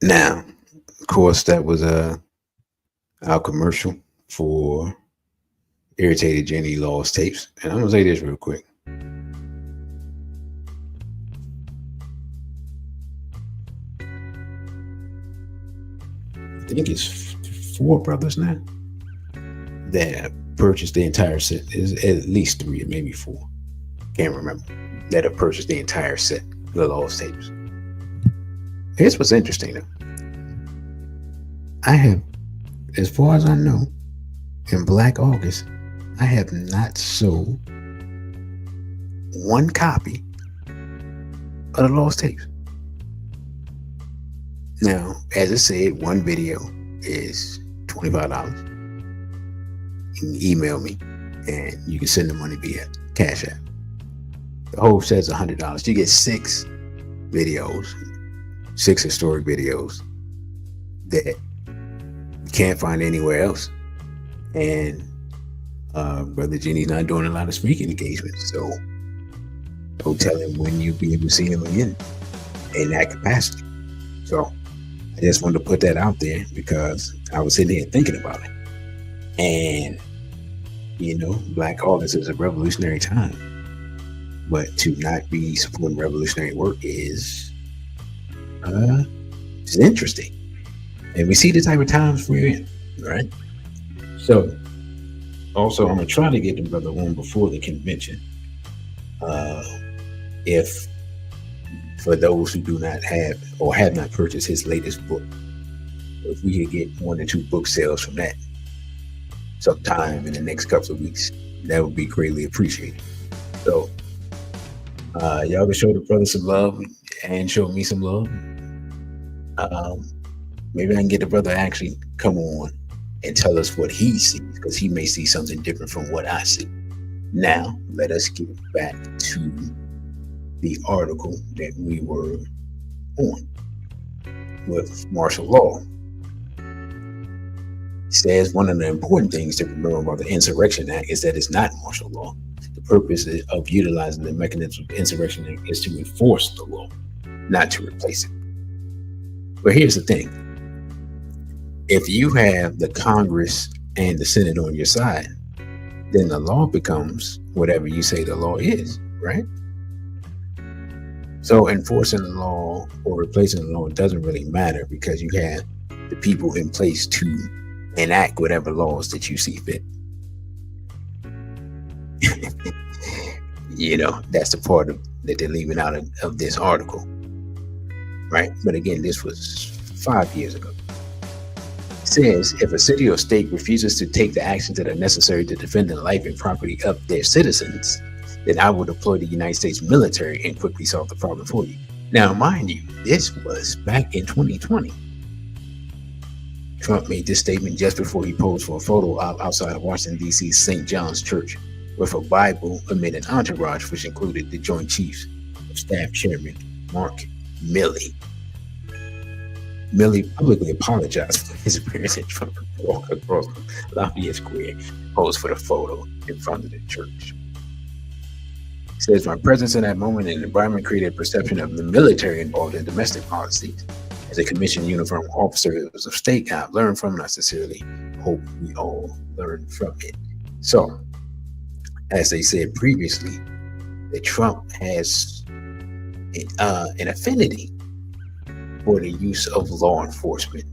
B: Now, of course, that was our commercial for Irritated Jenny Lost Tapes. And I'm going to say this real quick. I think it's 4 brothers now that purchased the entire set. It's at least 3 or maybe 4. Can't remember. That have purchased the entire set of the Lost Tapes. Here's what's interesting though. I have, as far as I know, in Black August, I have not sold 1 copy of the Lost Tapes. Now, as I said, 1 video is $25. You can email me and you can send the money via Cash App. The whole set's $100. You get 6 videos, 6 historic videos that you can't find anywhere else. And Brother Jenny's not doing a lot of speaking engagements, so don't tell him when you'll be able to see him again in that capacity. So I just wanted to put that out there because I was sitting here thinking about it. And, you know, Black August is a revolutionary time. But to not be supporting revolutionary work is it's interesting. And we see the type of times we're in, right? So Also, I'm gonna try to get the brother on before the convention. If for those who do not have or have not purchased his latest book, if we could get 1 or 2 book sales from that sometime in the next couple of weeks, that would be greatly appreciated. So y'all can show the brother some love and show me some love. Maybe I can get the brother to actually come on and tell us what he sees, because he may see something different from what I see. Now, let us get back to the article that we were on with martial law. It says one of the important things to remember about the Insurrection Act is that it's not martial law. The purpose of utilizing the mechanism of Insurrection Act is to enforce the law, not to replace it. But here's the thing. If you have the Congress and the Senate on your side, then the law becomes whatever you say the law is, right? So enforcing the law or replacing the law doesn't really matter, because you have the people in place to enact whatever laws that you see fit. That's the part that they're leaving out of this article, right? But again, this was 5 years ago. It says, if a city or state refuses to take the actions that are necessary to defend the life and property of their citizens, then I will deploy the United States military and quickly solve the problem for you. Now, mind you, this was back in 2020. Trump made this statement just before he posed for a photo outside of Washington, D.C.'s St. John's Church with a Bible amid an entourage, which included the Joint Chiefs of Staff Chairman Mark Milley. Milley publicly apologized for his appearance in Trump walk across Lafayette Square, posed for the photo in front of the church. It says, my presence in that moment and environment created a perception of the military involved in domestic policies. As a commissioned uniformed officer of state, I've learned from it. I sincerely hope we all learn from it. So, as they said previously, that Trump has an affinity for the use of law enforcement,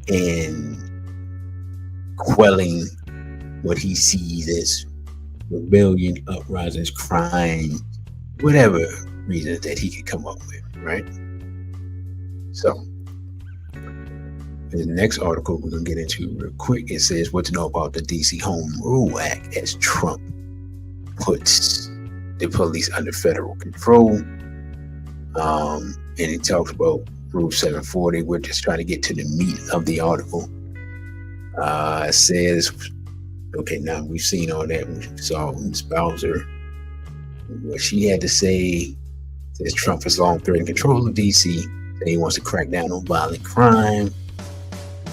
B: and quelling what he sees as rebellion, uprisings, crime, whatever reasons that he could come up with, right? So, the next article we're going to get into real quick, it says what to know about the DC Home Rule Act as Trump puts the police under federal control. And it talks about Rule 740. We're just trying to get to the meat of the article. It says, okay, now we've seen all that. We saw Ms. Bowser, what she had to say. Says Trump has long threatened control of DC, and he wants to crack down on violent crime.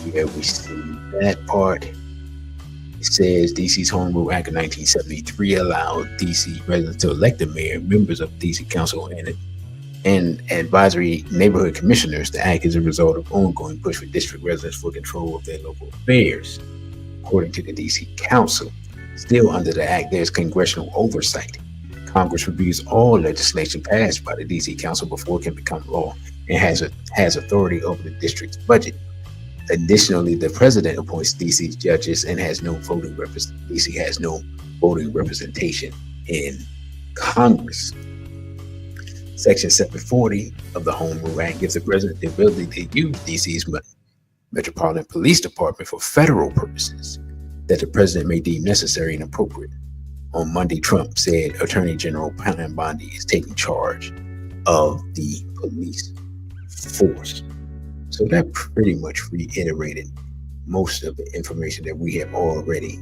B: Yeah, we see that part. It says DC's Home Rule Act of 1973 allowed DC residents to elect the mayor, members of DC Council, and advisory neighborhood commissioners. The act is a result of ongoing push for district residents for control of their local affairs, according to the DC Council. Still under the act, there's congressional oversight. Congress reviews all legislation passed by the DC Council before it can become law, and has authority over the district's budget. Additionally, the president appoints DC's judges and has no voting DC has no voting representation in Congress. Section 740 of the Home Rule Act gives the president the ability to use DC's Metropolitan Police Department for federal purposes that the president may deem necessary and appropriate. On Monday, Trump said Attorney General Pam Bondi is taking charge of the police force. So that pretty much reiterated most of the information that we have already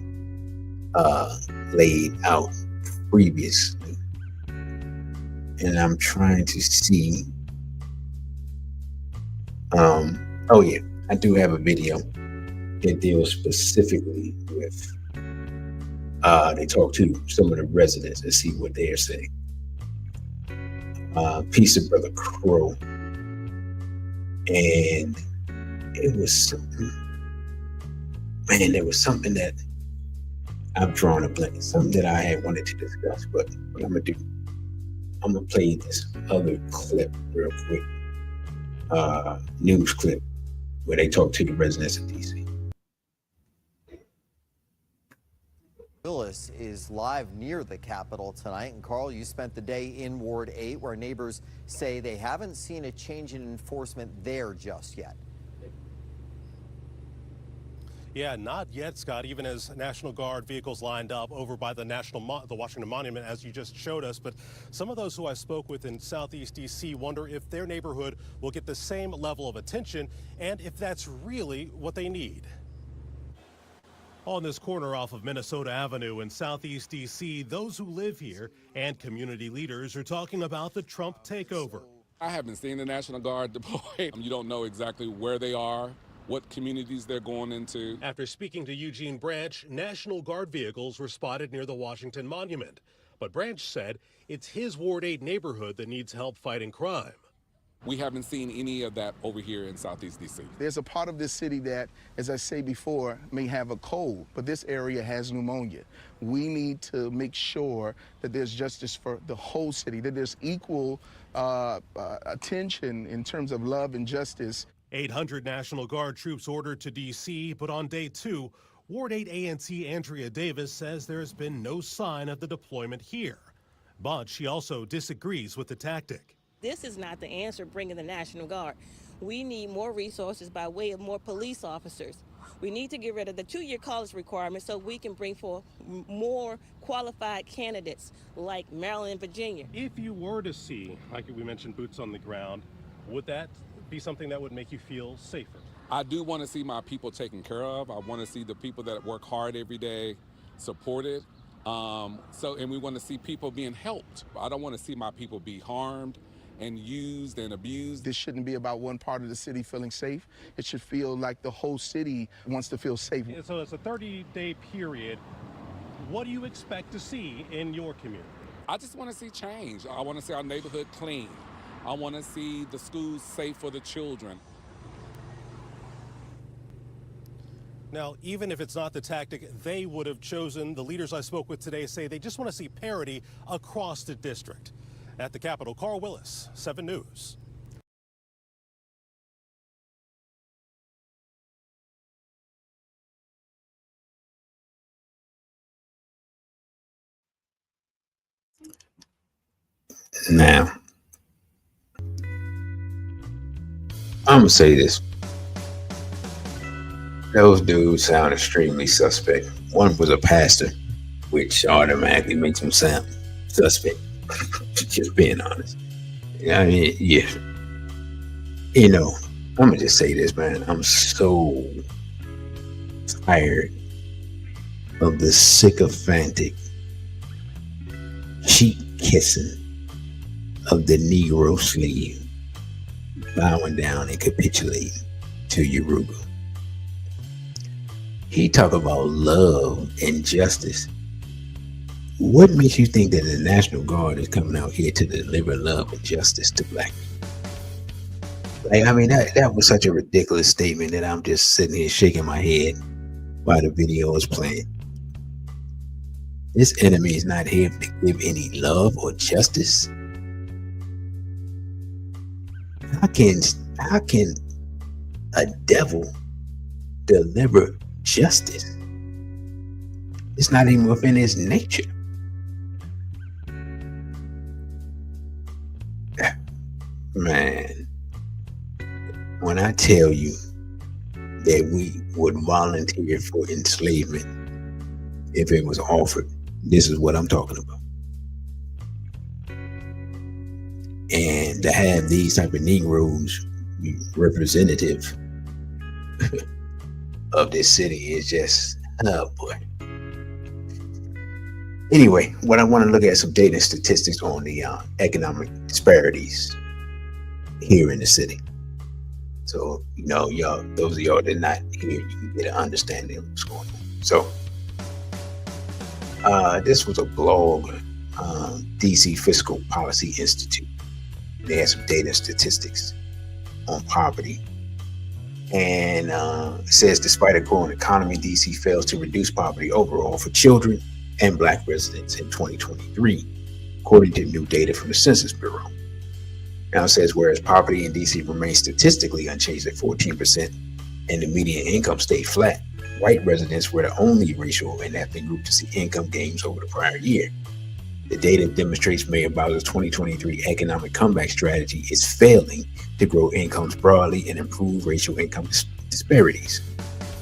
B: laid out previously. And I'm trying to see. Oh yeah, I do have a video that deals specifically with. They talk to some of the residents and see what they're saying. Peace of Brother Crow. And it was something, man, there was something that I've drawn a blank, something that I had wanted to discuss, but what I'm gonna do, I'm gonna play this other clip real quick, news clip where they talk to the residents of DC.
K: Willis is live near the Capitol tonight. And Carl, you spent the day in Ward 8, where neighbors say they haven't seen a change in enforcement there just yet.
L: Yeah, not yet, Scott, even as National Guard vehicles lined up over by the Washington Monument, as you just showed us. But some of those who I spoke with in Southeast D.C. wonder if their neighborhood will get the same level of attention and if that's really what they need. On this corner off of Minnesota Avenue in Southeast D.C., those who live here and community leaders are talking about the Trump takeover.
M: I haven't seen the National Guard deployed. You don't know exactly where they are, what communities they're going into.
L: After speaking to Eugene Branch, National Guard vehicles were spotted near the Washington Monument. But Branch said it's his Ward 8 neighborhood that needs help fighting crime.
M: We haven't seen any of that over here in Southeast D.C.
N: There's a part of this city that, as I say before, may have a cold, but this area has pneumonia. We need to make sure that there's justice for the whole city, that there's equal attention in terms of love and justice.
L: 800 National Guard troops ordered to D.C., but on day 2, Ward 8 ANC Andrea Davis says there's been no sign of the deployment here. But she also disagrees with the tactic.
O: This is not the answer, bringing the National Guard. We need more resources by way of more police officers. We need to get rid of the 2-year college requirement so we can bring forth more qualified candidates like Maryland and Virginia.
L: If you were to see, like we mentioned, boots on the ground, would that be something that would make you feel safer?
M: I do want to see my people taken care of. I want to see the people that work hard every day supported. And we want to see people being helped. I don't want to see my people be harmed and used and abused.
N: This shouldn't be about one part of the city feeling safe. It should feel like the whole city wants to feel safe.
L: So it's a 30-day period. What do you expect to see in your community?
M: I just want to see change. I want to see our neighborhood clean. I want to see the schools safe for the children.
L: Now, even if it's not the tactic they would have chosen, the leaders I spoke with today say they just want to see parity across the district. At the Capitol, Carl Willis, 7 News.
B: Now, I'm gonna say this. Those dudes sound extremely suspect. One was a pastor, which automatically makes him sound suspect. Just being honest. I mean, yeah. You know, I'm gonna just say this, man. I'm so tired of the sycophantic cheek kissing of the Negro slave bowing down and capitulating to Yoruba. He talk about love and justice. What makes you think that the National Guard is coming out here to deliver love and justice to black people? Like, I mean, that was such a ridiculous statement that I'm just sitting here shaking my head while the video is playing. This enemy is not here to give any love or justice. How can a devil deliver justice? It's not even within his nature. Man, when I tell you that we would volunteer for enslavement if it was offered, this is what I'm talking about. And to have these type of Negroes be representative of this city is just, oh boy. Anyway, what I want to look at some data and statistics on the economic disparities here in the city. So, you know, y'all, those of y'all that are not here, you can get an understanding of what's going on. So, this was a blog, DC Fiscal Policy Institute. They had some data and statistics on poverty. And it says, despite a growing economy, DC fails to reduce poverty overall for children and black residents in 2023, according to new data from the Census Bureau. Now it says, whereas poverty in DC remains statistically unchanged at 14%, and the median income stayed flat, white residents were the only racial and ethnic group to see income gains over the prior year. The data demonstrates Mayor Bowser's 2023 economic comeback strategy is failing to grow incomes broadly and improve racial income disparities.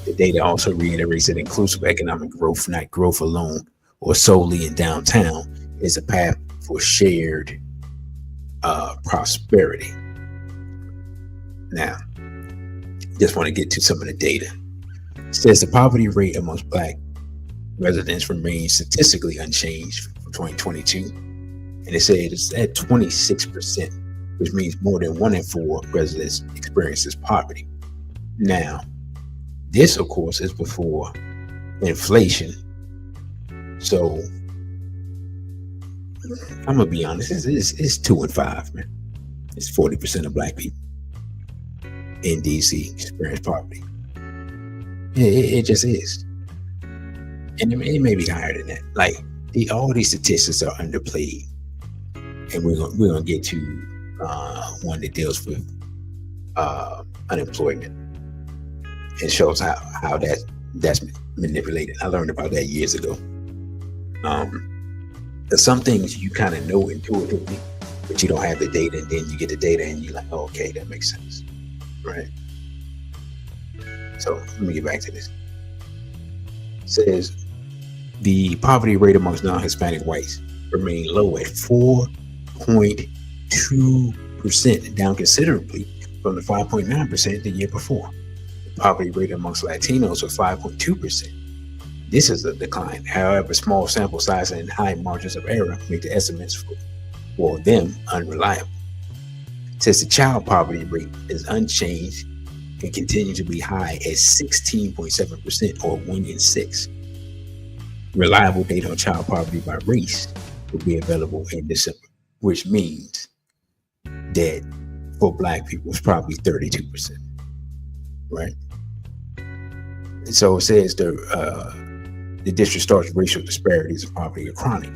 B: The data also reiterates that inclusive economic growth, not growth alone or solely in downtown, is a path for shared prosperity. Now, just want to get to some of the data. It says the poverty rate amongst Black residents remains statistically unchanged from 2022, and it says it's at 26%, which means more than 1 in 4 residents experiences poverty. Now, this, of course, is before inflation. So I'm gonna be honest, it's 2 in 5, man. It's 40% of Black people in DC experience poverty. It just is. And it may be higher than that. Like, all these statistics are underplayed. And we're gonna get to one that deals with unemployment. It shows how that's manipulated. I learned about that years ago. There's some things you kind of know intuitively, but you don't have the data, and then you get the data and you're like, oh, okay, that makes sense, right? So let me get back to this. It says the poverty rate amongst non-Hispanic whites remained low at 4.2%, down considerably from the 5.9% the year before. The poverty rate amongst Latinos was 5.2%. This is a decline. However, small sample size and high margins of error make the estimates for them unreliable. It says the child poverty rate is unchanged and continues to be high at 16.7%, or 1 in 6. Reliable data on child poverty by race will be available in December, which means that for Black people it's probably 32%, right? And so it says the district starts racial disparities of poverty are chronic.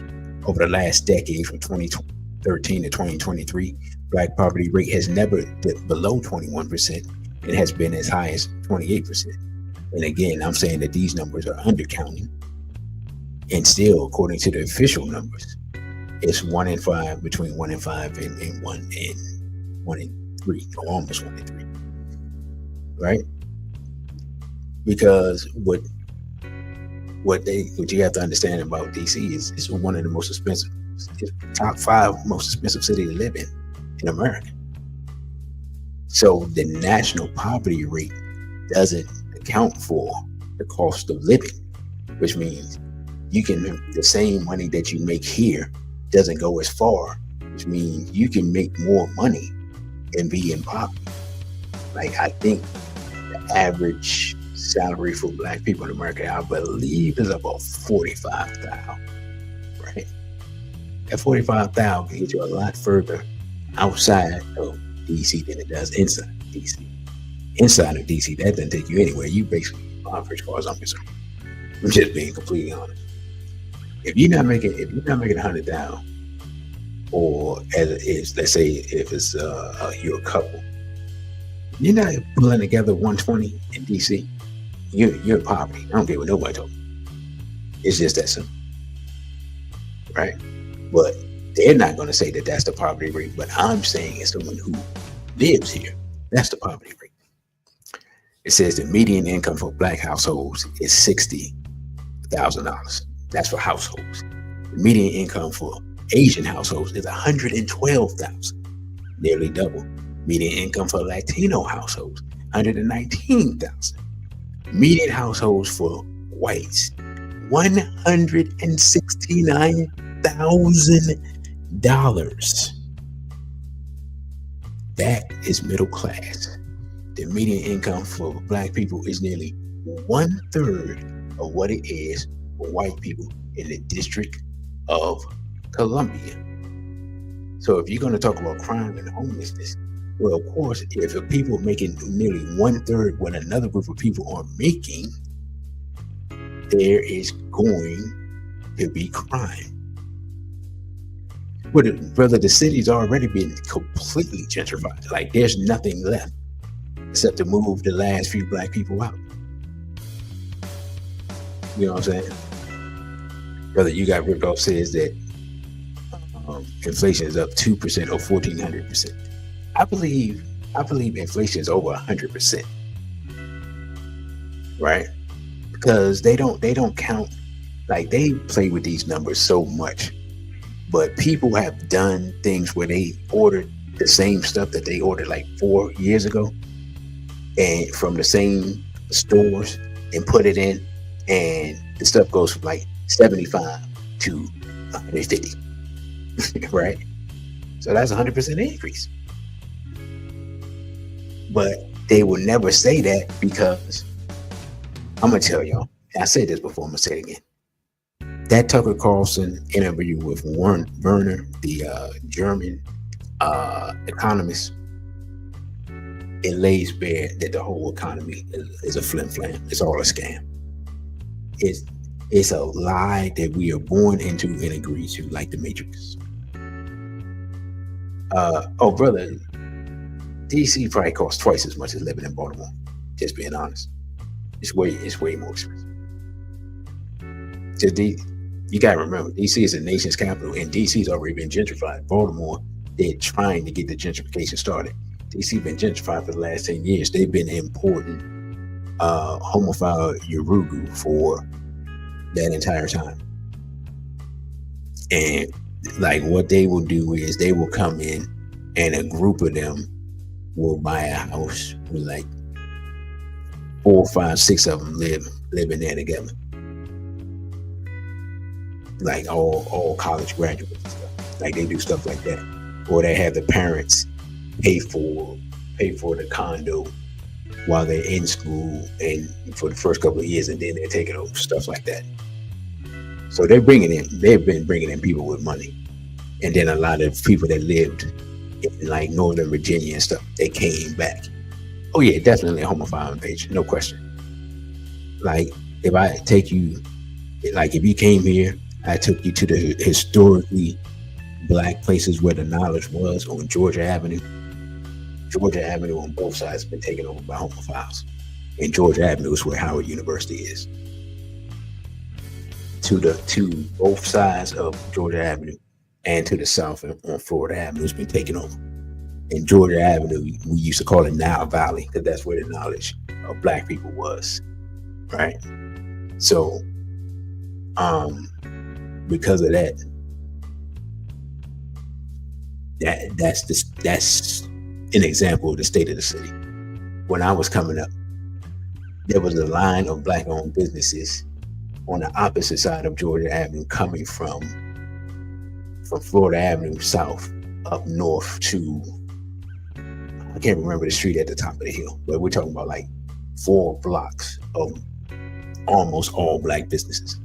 B: Over the last decade, from 2013 to 2023, Black poverty rate has never dipped below 21% and has been as high as 28%. And again, I'm saying that these numbers are undercounting. And still, according to the official numbers, it's 1 in 5, between 1 in 5 and 1 in 3, or almost 1 in 3, right? Because what you have to understand about DC is it's one of the most expensive, top 5 most expensive city to live in America. So the national poverty rate doesn't account for the cost of living, which means the same money that you make here doesn't go as far, which means you can make more money and be in poverty. Like, I think the average salary for Black people in America, I believe, is about $45,000, right? That $45,000 can get you a lot further outside of DC than it does inside of DC. Inside of DC, that doesn't take you anywhere. You basically average, as far as I'm concerned. I'm just being completely honest. If you're not making $100,000, or as it is, let's say if it's you're a couple, you're not pulling together 120 in DC. You're in poverty. I don't care what nobody told me. It's just that simple, right? But they're not going to say that that's the poverty rate. But I'm saying, as someone who lives here, that's the poverty rate. It says the median income for Black households is $60,000. That's for households. The median income for Asian households is $112,000, nearly double. Median income for Latino households, $119,000. Median households for whites, $169,000. That is middle class. The median income for Black people is nearly 1/3 of what it is for white people in the District of Columbia. So if you're going to talk about crime and homelessness, well, of course, if people are making nearly 1/3 what another group of people are making, there is going to be crime. But brother, the city's already been completely gentrified. Like, there's nothing left. except to move the last few black people out. You know what I'm saying? Brother, you got ripped off says that inflation is up 2% or 1,400%. I believe inflation is over 100%. Right? Because they don't count, like they play with these numbers so much. But people have done things where they ordered the same stuff that they ordered like 4 years ago and from the same stores and put it in, and the stuff goes from like 75 to 150. Right? So that's 100% increase. But they will never say that because I'm gonna tell y'all, I said this before, I'm gonna say it again. That Tucker Carlson interview with Werner, the German economist, it lays bare that the whole economy is a flim-flam. It's all a scam. It's a lie that we are born into and agree to, like the Matrix. Oh, brother, DC probably costs twice as much as living in Baltimore. Just being honest, it's way more expensive. You gotta remember, DC is the nation's capital, and DC's already been gentrified. Baltimore, they're trying to get the gentrification started. DC been gentrified for the last 10 years. They've been importing homophile Urugu for that entire time. And like what they will do is they will come in and a group of them will buy a house with like 4, 5, 6 of them living there together. Like all college graduates and stuff. Like they do stuff like that. Or they have the parents pay for the condo while they're in school and for the first couple of years, and then they're taking over, stuff like that. So they've been bringing in people with money. And then a lot of people that lived in like Northern Virginia and stuff, they came back. Oh yeah, definitely a homophile page, no question. Like if I take you, like if you came here, I took you to the historically black places where the knowledge was on Georgia Avenue. Georgia Avenue on both sides has been taken over by homophiles. And Georgia Avenue is where Howard University is. To both sides of Georgia Avenue and to the south on Florida Avenue has been taken over. In Georgia Avenue, we used to call it Nile Valley because that's where the knowledge of black people was, right? So, because of that, that's an example of the state of the city. When I was coming up, there was a line of black-owned businesses on the opposite side of Georgia Avenue coming from Florida Avenue south up north to, I can't remember the street at the top of the hill, but we're talking about like 4 blocks of almost all black businesses.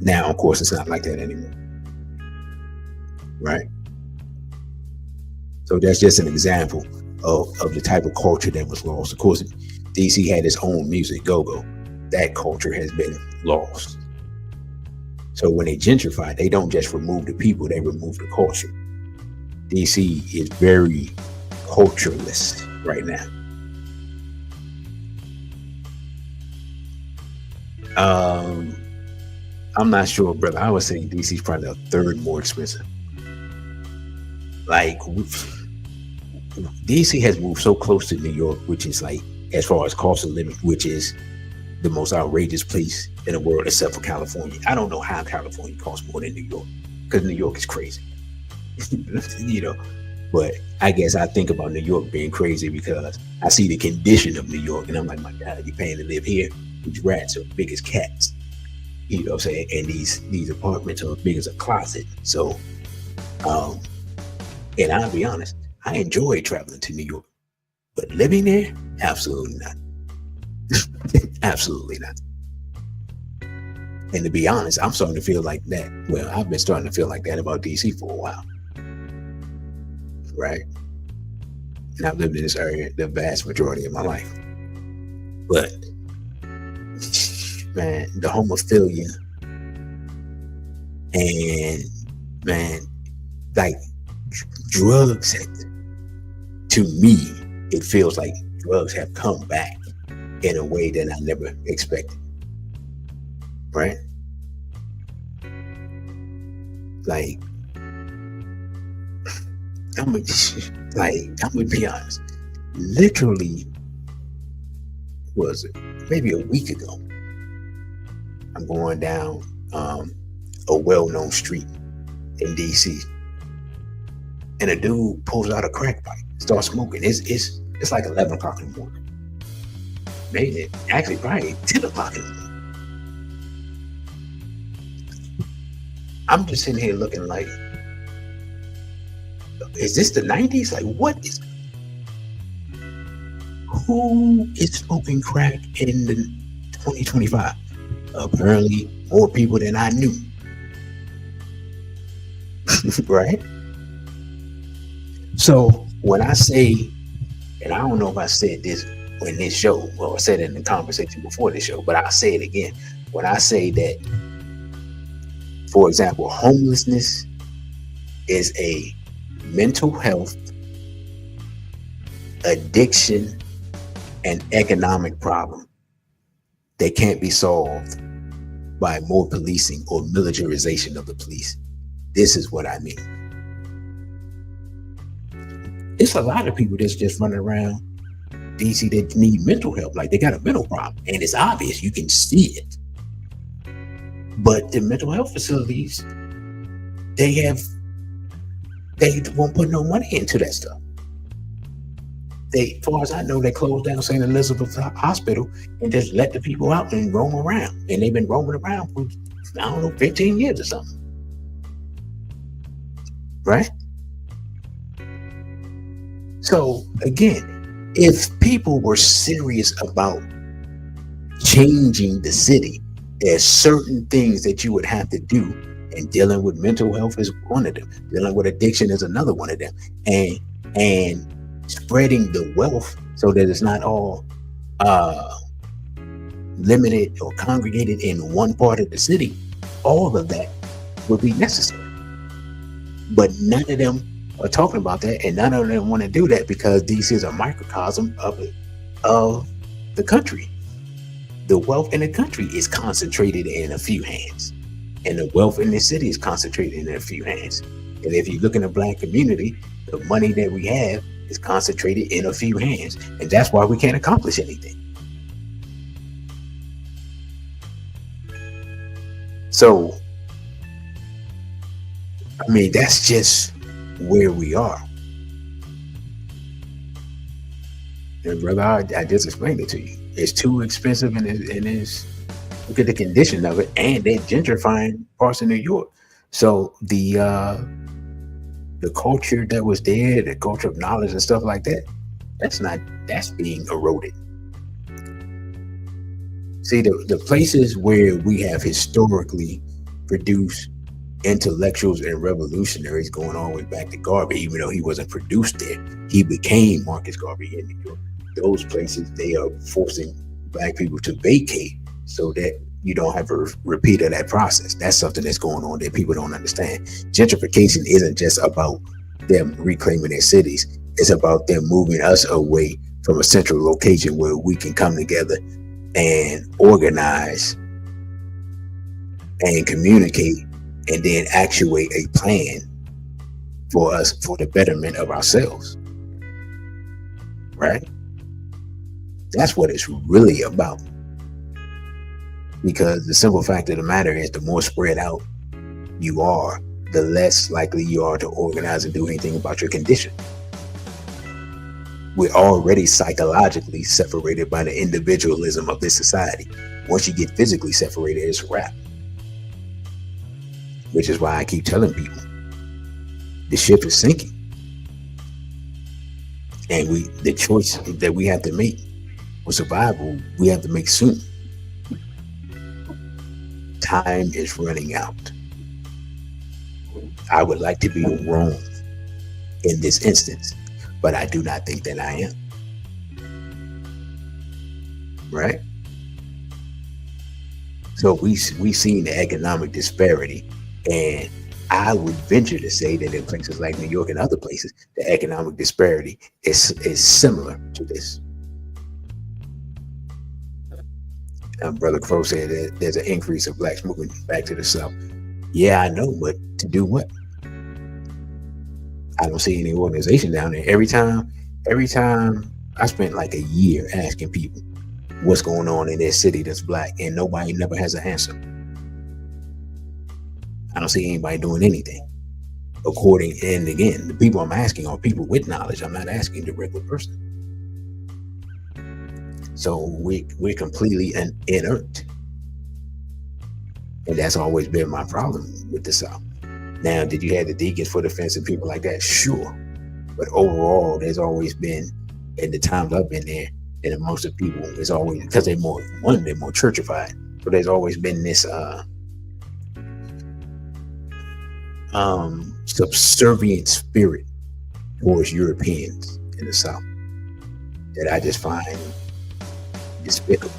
B: Now, of course, it's not like that anymore, right? So that's just an example of the type of culture that was lost. Of course, DC had its own music, go-go. That culture has been lost. So when they gentrify, they don't just remove the people, they remove the culture. DC is very cultureless right now. I'm not sure, brother. I would say DC is probably a third more expensive. Like, DC has moved so close to New York, which is like, as far as cost of living, which is the most outrageous place in the world except for California. I don't know how California costs more than New York, because New York is crazy. You know, but I guess I think about New York being crazy because I see the condition of New York and I'm like, my God, you're paying to live here? These rats are big as cats. You know what I'm saying? And these apartments are as big as a closet. So, and I'll be honest, I enjoy traveling to New York, but living there, absolutely not. Absolutely not. And to be honest, I'm starting to feel like that. Well, I've been starting to feel like that about DC for a while. Right? And I've lived in this area the vast majority of my life. But, man, the homophilia and, man, like drugs, to me, it feels like drugs have come back in a way that I never expected. Right? Like, I'm gonna be honest. Literally, was it maybe a week ago? I'm going down a well-known street in DC, and a dude pulls out a crack pipe, starts smoking. It's like 11 o'clock in the morning. Maybe actually probably 10 o'clock in the morning. I'm just sitting here looking like, is this the 90s? Like, what is? Who is smoking crack in the 2025? Apparently, more people than I knew. Right? So when I say, and I don't know if I said this in this show, or I said it in the conversation before this show, but I'll say it again. When I say that, for example, homelessness is a mental health, addiction, and economic problem that can't be solved by more policing or militarization of the police. This is what I mean. It's a lot of people that's just running around DC that need mental help, like they got a mental problem, and it's obvious, you can see it. But the mental health facilities, they won't put no money into that stuff. As far as I know, they closed down St. Elizabeth Hospital and just let the people out and roam around. And they've been roaming around for, I don't know, 15 years or something. Right? So again, if people were serious about changing the city, there's certain things that you would have to do, and dealing with mental health is one of them. Dealing with addiction is another one of them. And spreading the wealth so that it's not all limited or congregated in one part of the city, all of that would be necessary. But none of them are talking about that, and none of them want to do that because DC is a microcosm of the country. The wealth in the country is concentrated in a few hands, and the wealth in the city is concentrated in a few hands. And if you look in the Black community, the money that we have is concentrated in a few hands, and that's why we can't accomplish anything. So, I mean, that's just where we are. And brother, I just explained it to you. It's too expensive, and it's look at the condition of it, and they're gentrifying parts of New York. So the culture that was there, the culture of knowledge and stuff like that, that's being eroded. See, the places where we have historically produced intellectuals and revolutionaries going all the way back to Garvey, even though he wasn't produced there, he became Marcus Garvey in New York. Those places, they are forcing Black people to vacate so that you don't have a repeat of that process. That's something that's going on that people don't understand. Gentrification isn't just about them reclaiming their cities. It's about them moving us away from a central location where we can come together and organize and communicate and then actuate a plan for us, for the betterment of ourselves. Right? That's what it's really about. Because the simple fact of the matter is, the more spread out you are, the less likely you are to organize and do anything about your condition. We're already psychologically separated by the individualism of this society. Once you get physically separated, it's a wrap. Which is why I keep telling people, the ship is sinking. And the choice that we have to make for survival, we have to make soon. Time is running out. I would like to be wrong in this instance, but I do not think that I am. Right? So we've seen the economic disparity, and I would venture to say that in places like New York and other places, the economic disparity is similar to this. Brother Crow said that there's an increase of blacks moving back to the South. Yeah, I know, but to do what? I don't see any organization down there. Every time I spent like a year asking people what's going on in their city that's black, and nobody never has an answer. I don't see anybody doing anything. And again, the people I'm asking are people with knowledge. I'm not asking the regular person. So we're completely inert. And that's always been my problem with the South. Now, did you have the deacons for the fence and people like that? Sure. But overall, there's always been, in the times I've been there, and amongst the people, it's always, because they're more churchified. So there's always been this subservient spirit towards Europeans in the South that I just find despicable.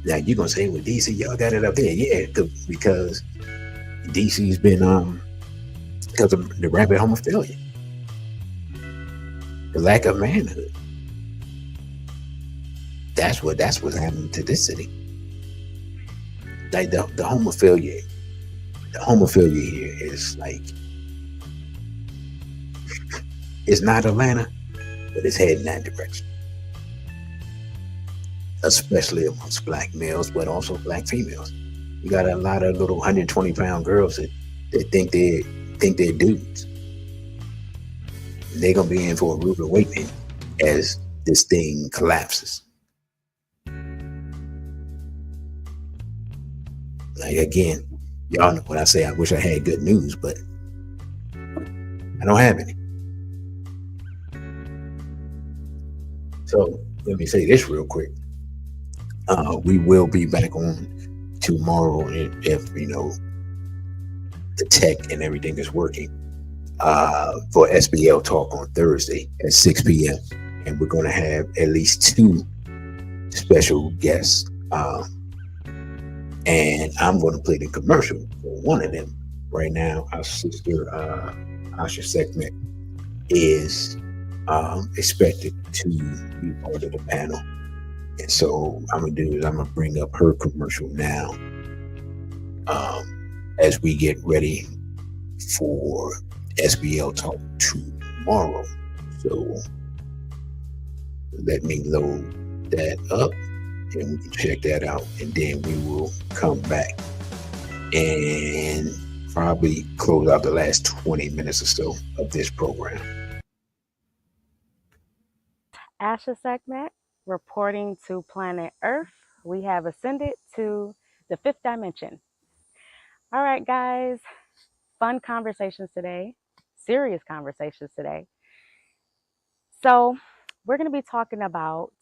B: Now you're gonna say, well, DC, y'all got it up there. Yeah, because DC's been because of the rampant homophilia, the lack of manhood. That's what's happening to this city. Like the homophilia here is like, it's not Atlanta, but it's heading that direction. Especially amongst black males, but also black females. You got a lot of little 120-pound girls that think they're dudes. They're gonna be in for a rude awakening as this thing collapses. Like, again, y'all know what I say. I wish I had good news, but I don't have any. So let me say this real quick. We will be back on tomorrow if the tech and everything is working for SBL Talk on Thursday at 6 p.m. And we're going to have at least 2 special guests. And I'm going to play the commercial for one of them right now. Our sister, Asha Sekhmet, is expected to be part of the panel. And so I'm going to bring up her commercial now as we get ready for SBL Talk tomorrow. So let me load that up and we can check that out. And then we will come back and probably close out the last 20 minutes or so of this program.
P: Asha Sekhmet reporting to planet Earth. We have ascended to the 5th dimension. All right, guys, fun conversations today, serious conversations today. So we're going to be talking about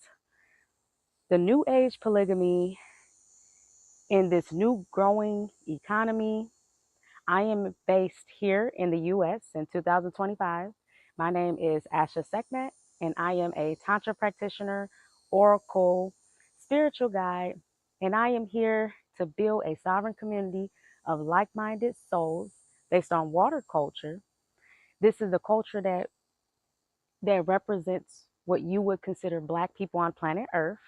P: the new age polygamy in this new growing economy. I am based here in the U.S. in 2025. My name is Asha Sekhmet, and I am a Tantra practitioner, oracle, spiritual guide, and I am here to build a sovereign community of like-minded souls based on water culture. This is the culture that represents what you would consider Black people on planet Earth,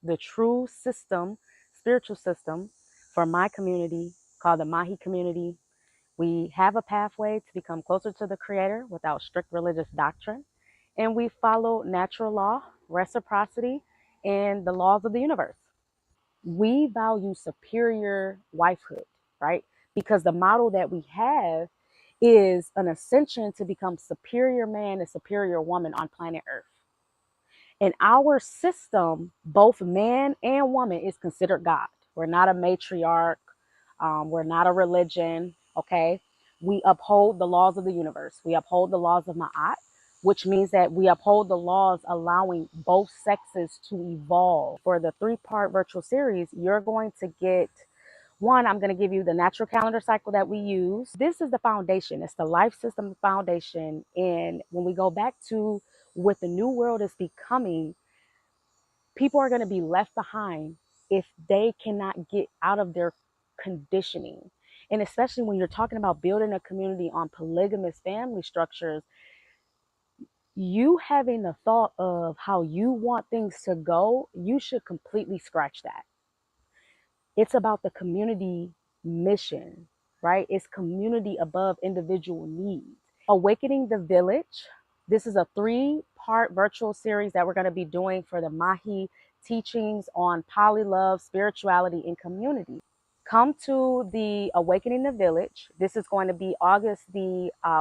P: the true system, spiritual system for my community called the Mahi community. We have a pathway to become closer to the Creator without strict religious doctrine. And we follow natural law, reciprocity, and the laws of the universe. We value superior wifehood, right? Because the model that we have is an ascension to become superior man and superior woman on planet Earth. In our system, both man and woman is considered God. We're not a matriarch. We're not a religion, okay? We uphold the laws of the universe. We uphold the laws of Ma'at, which means that we uphold the laws allowing both sexes to evolve. For the 3-part virtual series, you're going to get one, I'm going to give you the natural calendar cycle that we use. This is the foundation. It's the life system foundation. And when we go back to what the new world is becoming, people are going to be left behind if they cannot get out of their conditioning. And especially when you're talking about building a community on polygamous family structures, you having the thought of how you want things to go, you should completely scratch that. It's about the community mission, right? It's community above individual needs. Awakening the Village. This is a 3-part virtual series that we're going to be doing for the Mahi teachings on poly love, spirituality, and community. Come to the Awakening the Village. This is going to be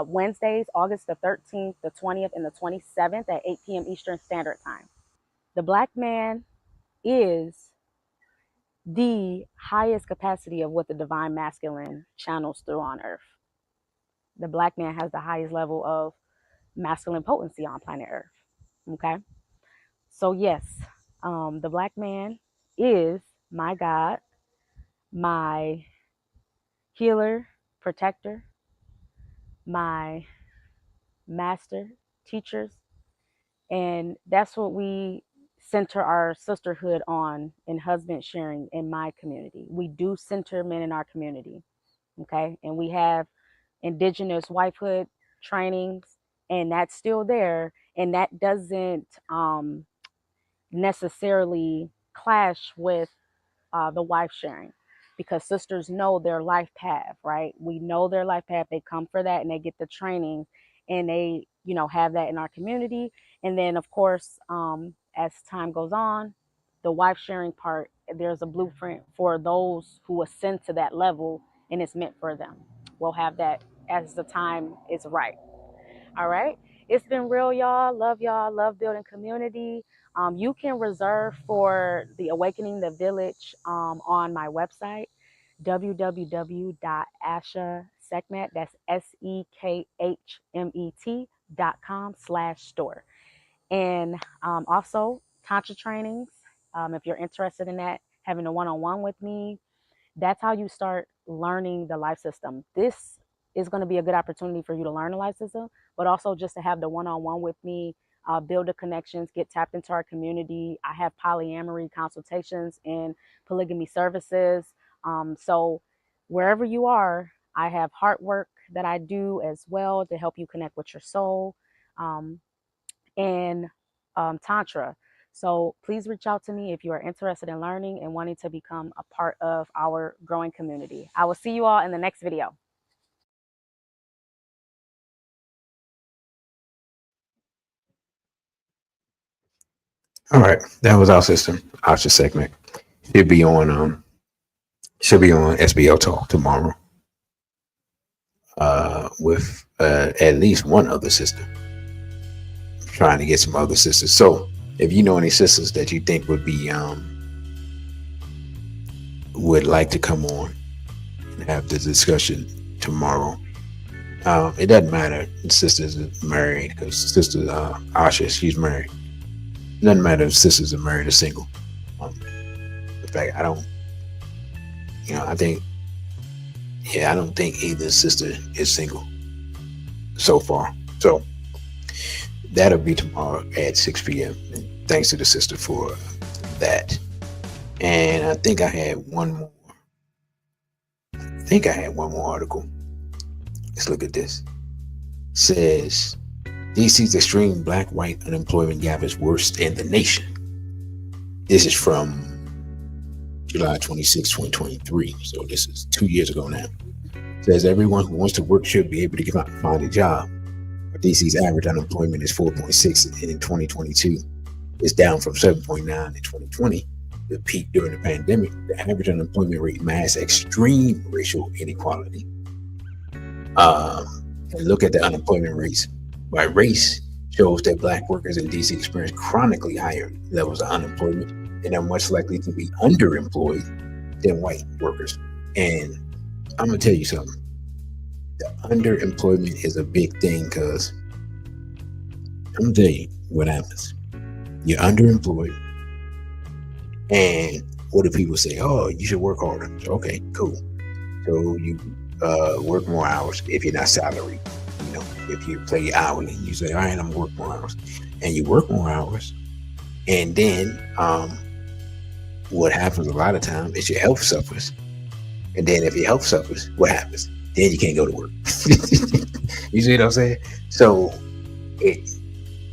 P: Wednesdays, August the 13th, the 20th, and the 27th at 8 p.m. Eastern Standard Time. The Black man is the highest capacity of what the divine masculine channels through on earth. The Black man has the highest level of masculine potency on planet earth. Okay. So yes, the Black man is my God, my healer, protector, my master, teachers. And that's what we center our sisterhood on in husband sharing in my community. We do center men in our community. Okay. And we have indigenous wifehood trainings, and that's still there. And that doesn't necessarily clash with the wife sharing, because sisters know their life path, right? We know their life path. They come for that and they get the training, and they, have that in our community. And then of course, as time goes on, the wife sharing part, there's a blueprint for those who ascend to that level, and it's meant for them. We'll have that as the time is right. All right. It's been real, y'all. Love y'all. Love building community. You can reserve for the Awakening the Village on my website, www.ashasekmet, that's SEKHMET.com/store. And also Tantra trainings. If you're interested in that, having a one-on-one with me, that's how you start learning the life system. This is going to be a good opportunity for you to learn the life system, but also just to have the one-on-one with me, build the connections, get tapped into our community. I have polyamory consultations and polygamy services. So wherever you are, I have heart work that I do as well to help you connect with your soul, and Tantra. So please reach out to me if you are interested in learning and wanting to become a part of our growing community. I will see you all in the next video.
B: All right, that was our sister, Asha segment. She'll be on SBO Talk tomorrow with at least one other sister. Trying to get some other sisters. So if you know any sisters that you think would be would like to come on and have this discussion tomorrow, it doesn't matter. The sisters are married, because sister Asha, she's married. It doesn't matter if sisters are married or single. In fact, I don't think either sister is single so far. So that'll be tomorrow at 6 p.m. And thanks to the sister for that. And I think I had one more. Article. Let's look at this. It says DC's extreme black-white unemployment gap is worst in the nation. This is from July 26, 2023. So this is 2 years ago now. It says everyone who wants to work should be able to find a job. DC's average unemployment is 4.6, and in 2022, it's down from 7.9 in 2020, the peak during the pandemic. The average unemployment rate masks extreme racial inequality. And look at the unemployment rates by race, shows that Black workers in DC experience chronically higher levels of unemployment and are much likely to be underemployed than white workers. And I'm gonna tell you something. The underemployment is a big thing, because I'm gonna tell you what happens. You're underemployed, and what do people say? Oh, you should work harder. Okay, cool. So you work more hours if you're not salaried. If you play hourly, you say, all right, I'm gonna work more hours, and you work more hours, and then what happens a lot of times is your health suffers, And then if your health suffers, what happens? Then you can't go to work. You see what I'm saying? So,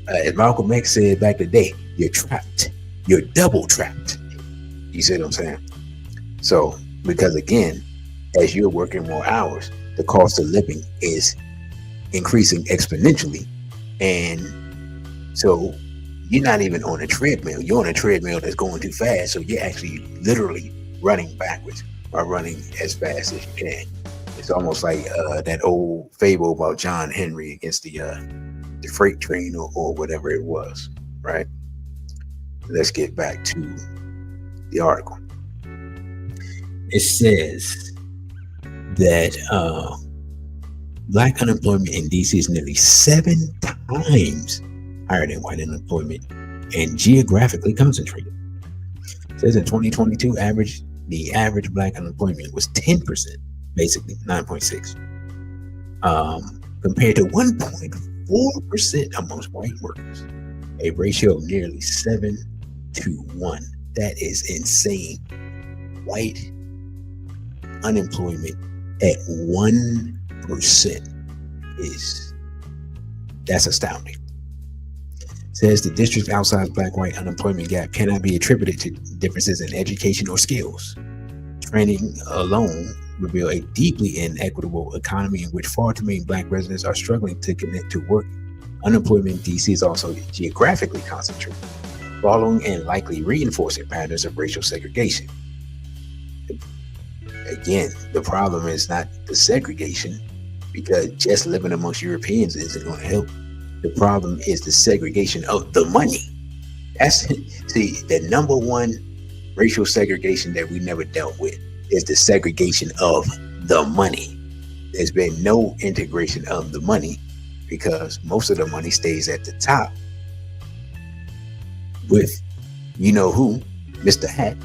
B: as Malcolm X said back in the day, you're trapped. You're double trapped. You see what I'm saying? So, because again, as you're working more hours, the cost of living is increasing exponentially. And so you're not even on a treadmill. You're on a treadmill that's going too fast. So you're actually literally running backwards or running as fast as you can. It's almost like that old fable about John Henry against the freight train or whatever it was, right? Let's get back to the article. It says that Black unemployment in DC is nearly 7 times higher than white unemployment and geographically concentrated. It says in 2022, the average Black unemployment was 10%, basically 9.6, compared to 1.4% amongst white workers, a ratio of nearly 7 to 1. That is insane. White unemployment at 1% that's astounding. Says the district's outsized Black-white unemployment gap cannot be attributed to differences in education or skills. Training alone reveal a deeply inequitable economy in which far too many Black residents are struggling to connect to work. Unemployment in DC is also geographically concentrated, following and likely reinforcing patterns of racial segregation. Again, the problem is not the segregation, because just living amongst Europeans isn't going to help. The problem is the segregation of the money. That's the number one racial segregation that we never dealt with is the segregation of the money. There's been no integration of the money because most of the money stays at the top with you know who, Mr. Hat,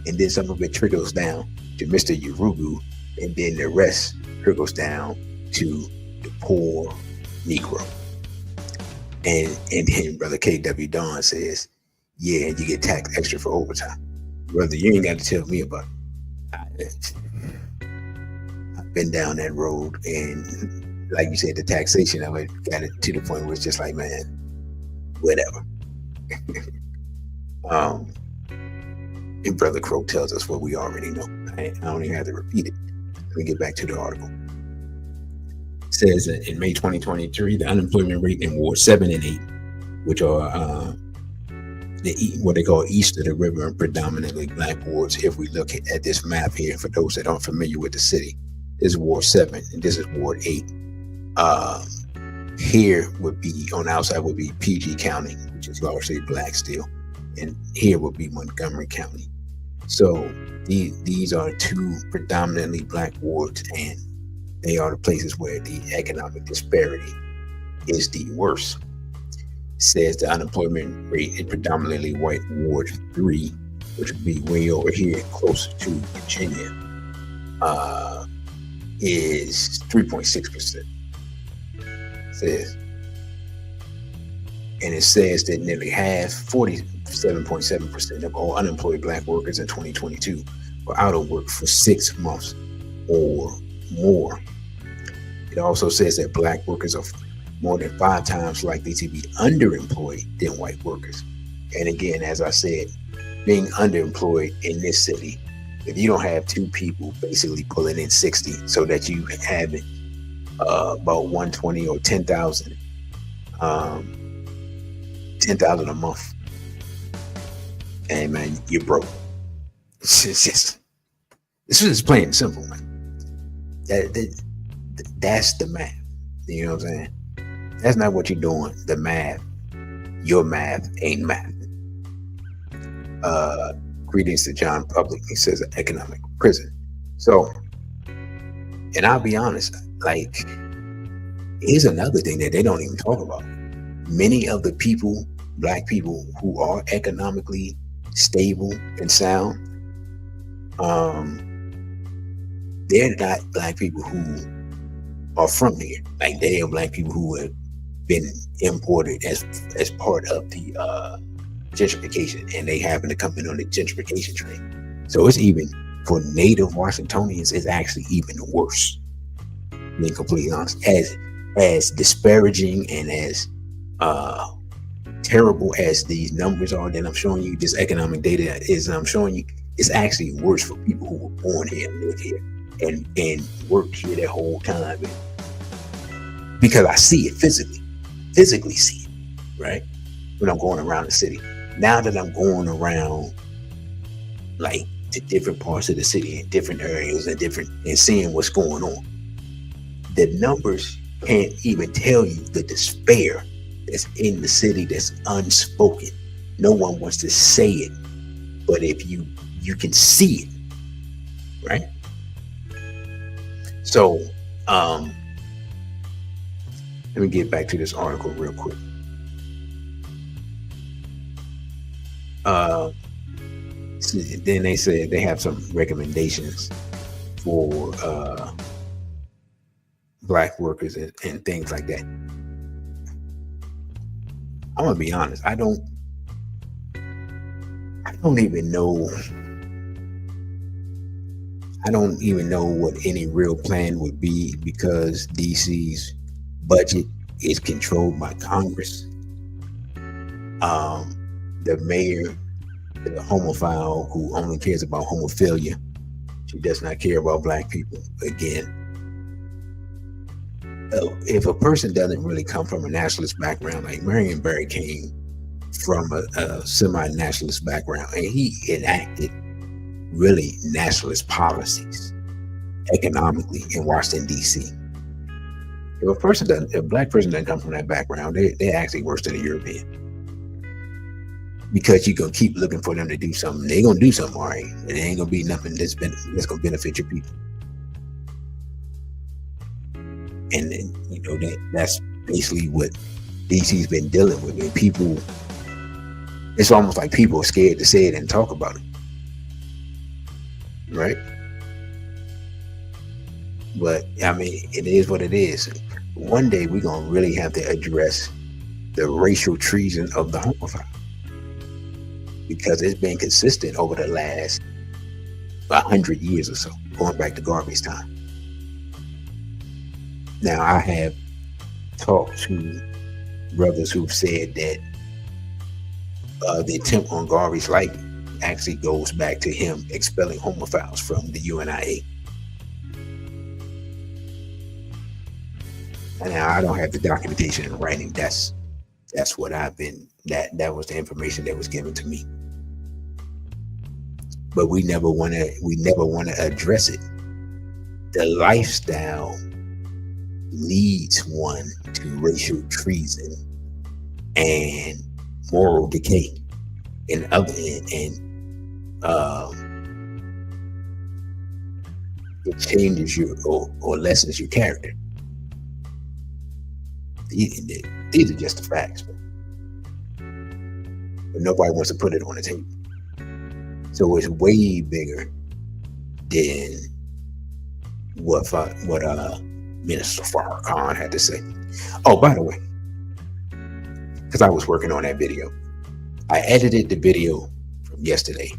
B: and then some of it trickles down to Mr. Urugu, and then the rest trickles down to the poor Negro. And then Brother KW Don says, yeah, you get taxed extra for overtime. Brother, you ain't got to tell me about it. I've been down that road, and like you said, the taxation of it got it to the point where it's just like, man, whatever. And Brother Crow tells us what we already know. I don't even have to repeat it. Let me get back to the article. It says that in May 2023, the unemployment rate in Ward 7 and 8, which are what they call east of the river and predominantly Black wards. If we look at this map here, for those that aren't familiar with the city, this is Ward 7 and this is Ward 8. Here would be, on the outside would be PG County, which is largely Black still. And here would be Montgomery County. So these are two predominantly Black wards, and they are the places where the economic disparity is the worst. It says the unemployment rate in predominantly white Ward 3, which would be way over here closer to Virginia, is 3.6%. Says, and it says that nearly half, 47.7% of all unemployed Black workers in 2022 were out of work for 6 months or more. It also says that Black workers are more than 5 times likely to be underemployed than white workers. And again, as I said, being underemployed in this city, if you don't have 2 people basically pulling in 60 so that you have it about 120 or 10,000 a month, and man, you're broke. This is plain and simple, man. That's the math. You know what I'm saying? That's not what you're doing. The math, your math ain't math. Greetings to John Public. He says economic prison. So, and I'll be honest, like, here's another thing that they don't even talk about. Many of the people, Black people who are economically stable and sound, they're not Black people who are from here. Like, they are Black people who have been imported as part of the gentrification, and they happen to come in on the gentrification train. So it's even for native Washingtonians is actually even worse. Being completely honest, as disparaging and as terrible as these numbers are that I'm showing you, this economic data is I'm showing you, it's actually worse for people who were born here and live here and worked here their whole time. Because I see it physically see it, right? When I'm going around the city. Now that I'm going around like to different parts of the city and different areas and seeing what's going on, the numbers can't even tell you the despair that's in the city that's unspoken. No one wants to say it, but if you can see it, right? So let me get back to this article real quick. Then they said they have some recommendations for Black workers and things like that. I'm gonna be honest. I don't even know. I don't even know what any real plan would be, because DC's budget is controlled by Congress. The mayor, the homophile who only cares about homophilia, she does not care about Black people. Again, if a person doesn't really come from a nationalist background, like Marion Barry came from a semi-nationalist background, and he enacted really nationalist policies economically in Washington, D.C. If a Black person doesn't come from that background, they're actually worse than a European. Because you're gonna keep looking for them to do something. They're gonna do something, all right, but it ain't gonna be nothing that's gonna benefit your people. And then, that's basically what DC's been dealing with. And people, it's almost like people are scared to say it and talk about it, right? But I mean, it is what it is. One day we're gonna really have to address the racial treason of the homophile, because it's been consistent over the last 100 years or so, going back to Garvey's time. Now, I have talked to brothers who've said that the attempt on Garvey's life actually goes back to him expelling homophiles from the UNIA. And now I don't have the documentation in writing. That's what I've been. That was the information that was given to me. But we never want to address it. The lifestyle leads one to racial treason and moral decay and it changes you or lessens your character. These are just the facts, but nobody wants to put it on the table. So it's way bigger than what Minister Farrakhan had to say. Oh, by the way, because I was working on that video, I edited the video from yesterday,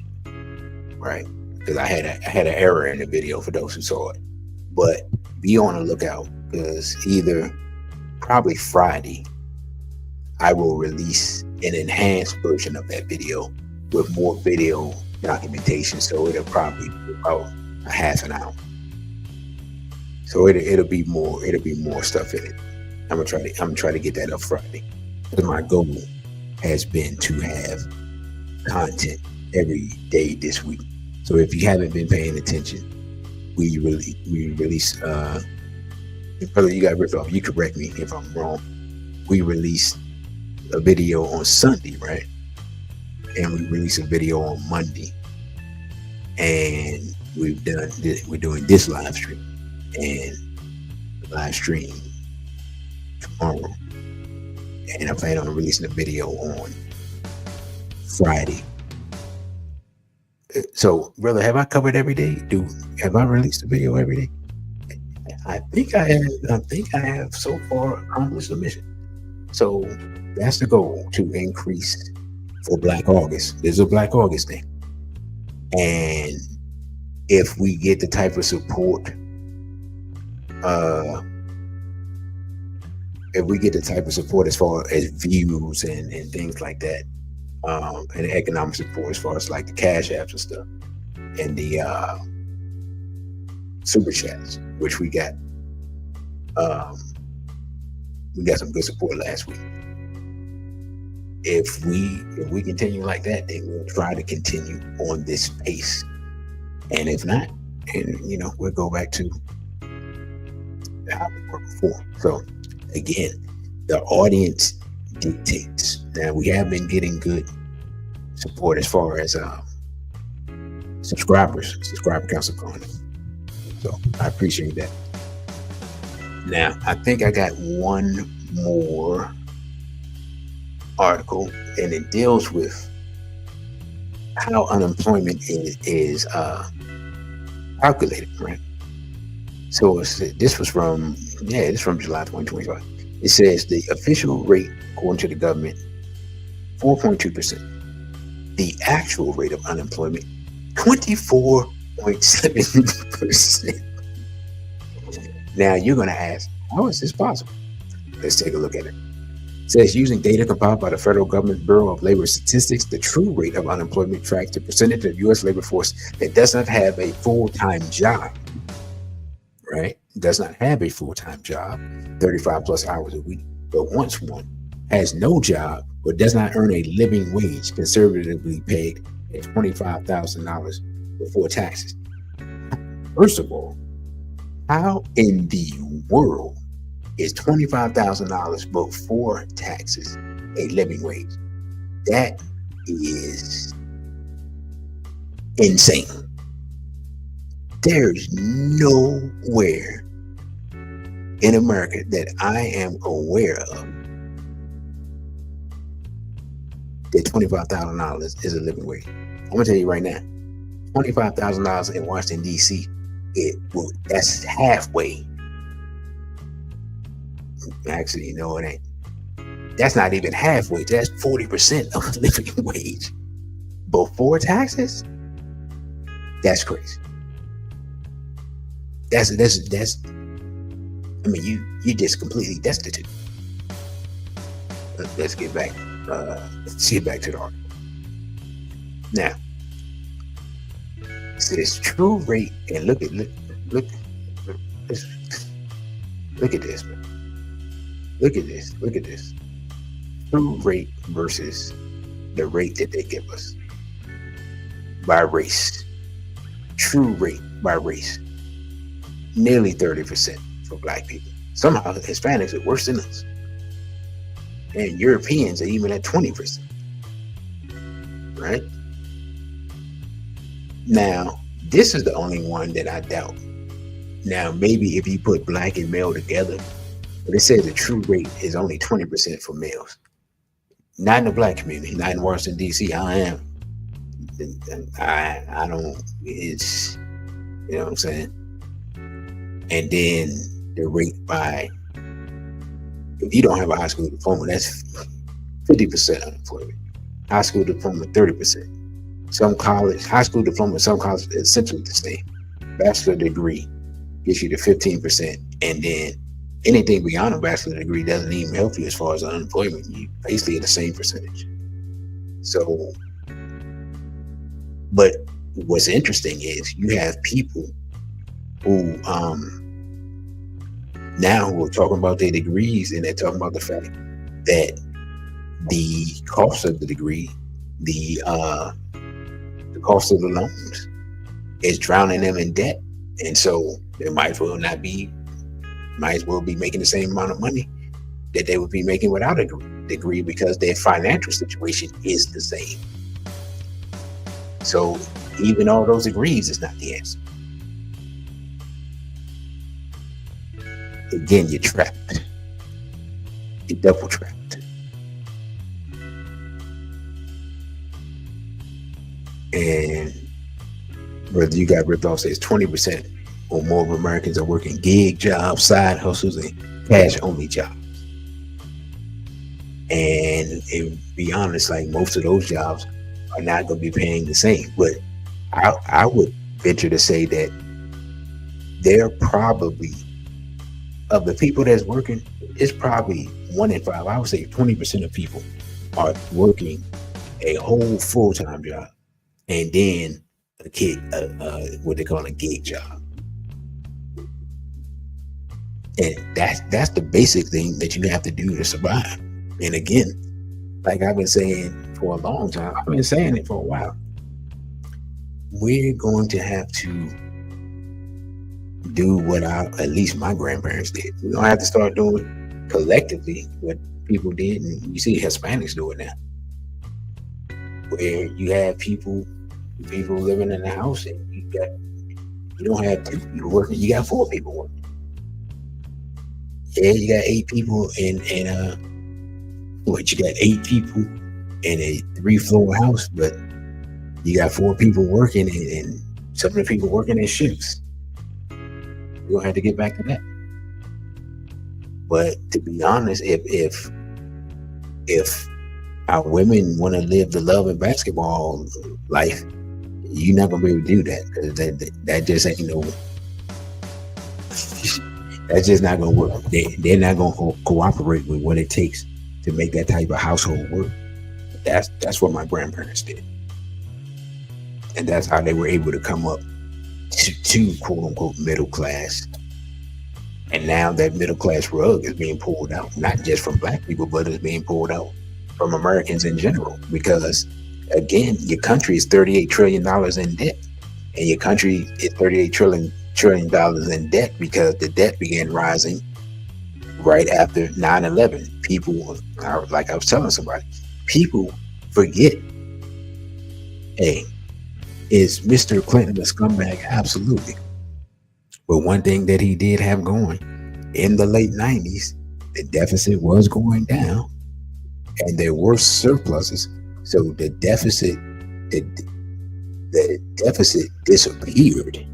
B: right? Because I had an error in the video for those who saw it. But be on the lookout, because probably Friday, I will release an enhanced version of that video with more video documentation. So it'll probably be about a half an hour. So it'll be more stuff in it. I'm gonna try to get that up Friday. Because my goal has been to have content every day this week. So if you haven't been paying attention, we release brother, you got ripped off. You correct me if I'm wrong. We released a video on Sunday, right? And we released a video on Monday. And we're doing this live stream. And the live stream tomorrow. And I plan on releasing a video on Friday. So, brother, have I covered every day? Have I released a video every day? I think I have so far accomplished the mission. So that's the goal, to increase for Black August. There's a Black August thing. And if we get the type of support, as far as views and things like that, and economic support as far as like the cash apps and stuff, and the super chats, which we got some good support last week. If we continue like that, then we'll try to continue on this pace. And if not, and we'll go back to how we were before. So again, the audience dictates. Now, we have been getting good support as far as subscriber counts are going. So I appreciate that. Now, I think I got one more article, and it deals with how unemployment is calculated, right? So this was from July 2025. It says the official rate, according to the government, 4.2%. The actual rate of unemployment, 24.7%. Now you're going to ask, how is this possible? Let's take a look at it. It says, using data compiled by the Federal Government Bureau of Labor Statistics, the true rate of unemployment tracks the percentage of U.S. labor force that does not have a full-time job, right? Does not have a full-time job, 35 plus hours a week, but once one has no job or does not earn a living wage conservatively paid at $25,000 before taxes. First of all, how in the world is $25,000 before taxes a living wage? That is insane. There's nowhere in America that I am aware of that $25,000 is a living wage. I'm gonna tell you right now, $25,000 in Washington D.C. That's halfway. Actually, it ain't. That's not even halfway. That's 40% of the living wage before taxes. That's crazy. That's. I mean, you just completely destitute. Let's get back. Let's get back to the article. Now, it says true rate, and look at this, man. Look at this. True rate versus the rate that they give us by race. True rate by race. Nearly 30% for Black people. Somehow Hispanics are worse than us. And Europeans are even at 20%. Right? Now, this is the only one that I doubt. Now, maybe if you put Black and male together, but it says the true rate is only 20% for males. Not in the Black community, not in Washington, D.C. I don't, it's, you know what I'm saying? And then the rate by, if you don't have a high school diploma, that's 50% unemployment. High school diploma, 30%. Some college, high school diploma, some colleges is essentially the same. Bachelor degree gives you the 15%, and then anything beyond a bachelor degree doesn't even help you as far as unemployment. You basically at the same percentage. So, but what's interesting is you have people who now who are talking about their degrees, and they're talking about the fact that the cost of the degree, the cost of the loans is drowning them in debt. And so they might as well be making the same amount of money that they would be making without a degree because their financial situation is the same. So even all those degrees is not the answer. Again, you're trapped. You're double trapped. And whether you got ripped off, says 20% or more of Americans are working gig jobs, side hustles, and cash-only jobs. And to be honest, like most of those jobs are not going to be paying the same. But I would venture to say that they're probably, of the people that's working, it's probably 1 in 5. I would say 20% of people are working a whole full-time job and then what they call a gig job. And that's the basic thing that you have to do to survive. And again, like I've been saying for a long time, I've been saying it for a while, we're going to have to do what at least my grandparents did. We're going to have to start doing collectively what people did. And you see Hispanics do it now, where you have people living in the house and you don't have 2 people working, you got 4 people working. Yeah, you got 8 people you got 8 people in a 3-floor house, but you got 4 people working and some of the people working in shifts. We're gonna have to get back to that. But to be honest, if our women want to live the love and basketball life, you're not gonna be able to do that, because that just ain't no. That's just not gonna work. They're not gonna cooperate with what it takes to make that type of household work. That's what my grandparents did, and that's how they were able to come up to quote unquote middle class. And now that middle class rug is being pulled out, not just from black people, but it's being pulled out from Americans in general. Because again, your country is $38 trillion in debt, and your country is $38 trillion in debt because the debt began rising right after 9/11. People, like I was telling somebody, people forget, hey, is Mr. Clinton a scumbag? Absolutely. But one thing that he did have going, in the late 90s, the deficit was going down and there were surpluses. So the deficit disappeared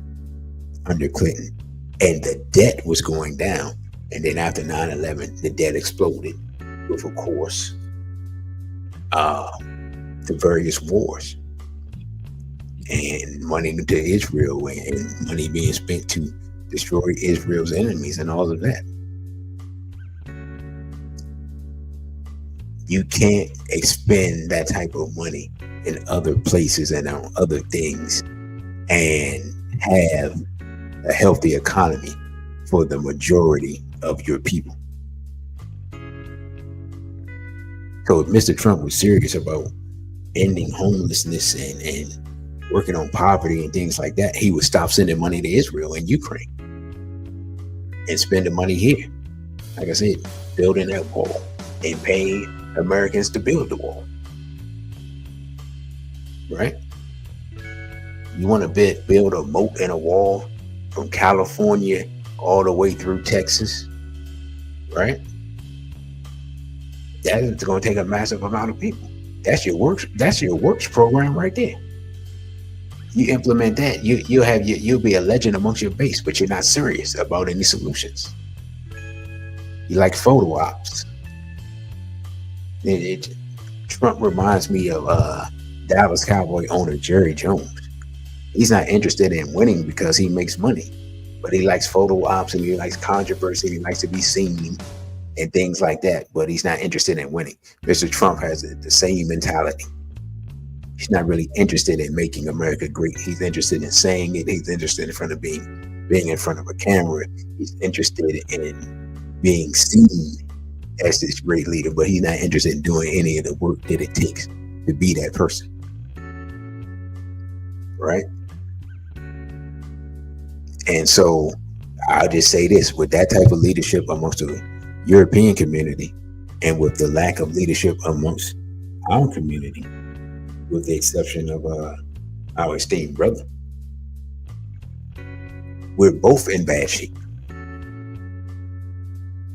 B: under Clinton, and the debt was going down. And then after 9/11, the debt exploded with, of course, the various wars and money to Israel and money being spent to destroy Israel's enemies and all of that. You can't expend that type of money in other places and on other things and have a healthy economy for the majority of your people. So if Mr. Trump was serious about ending homelessness and working on poverty and things like that, he would stop sending money to Israel and Ukraine and spend the money here. Like I said, building that wall and paying Americans to build the wall. Right? You want to build a moat and a wall from California all the way through Texas, right? That is going to take a massive amount of people. That's your works program right there. You implement that, you'll be a legend amongst your base, but you're not serious about any solutions. You like photo ops. Trump reminds me of Dallas Cowboy owner Jerry Jones. He's not interested in winning because he makes money, but he likes photo ops and he likes controversy and he likes to be seen and things like that, but he's not interested in winning. Mr. Trump has the same mentality. He's not really interested in making America great. He's interested in saying it. He's interested in being in front of a camera. He's interested in being seen as this great leader, but he's not interested in doing any of the work that it takes to be that person. Right? And so I'll just say this, with that type of leadership amongst the European community and with the lack of leadership amongst our community, with the exception of our esteemed brother, we're both in bad shape.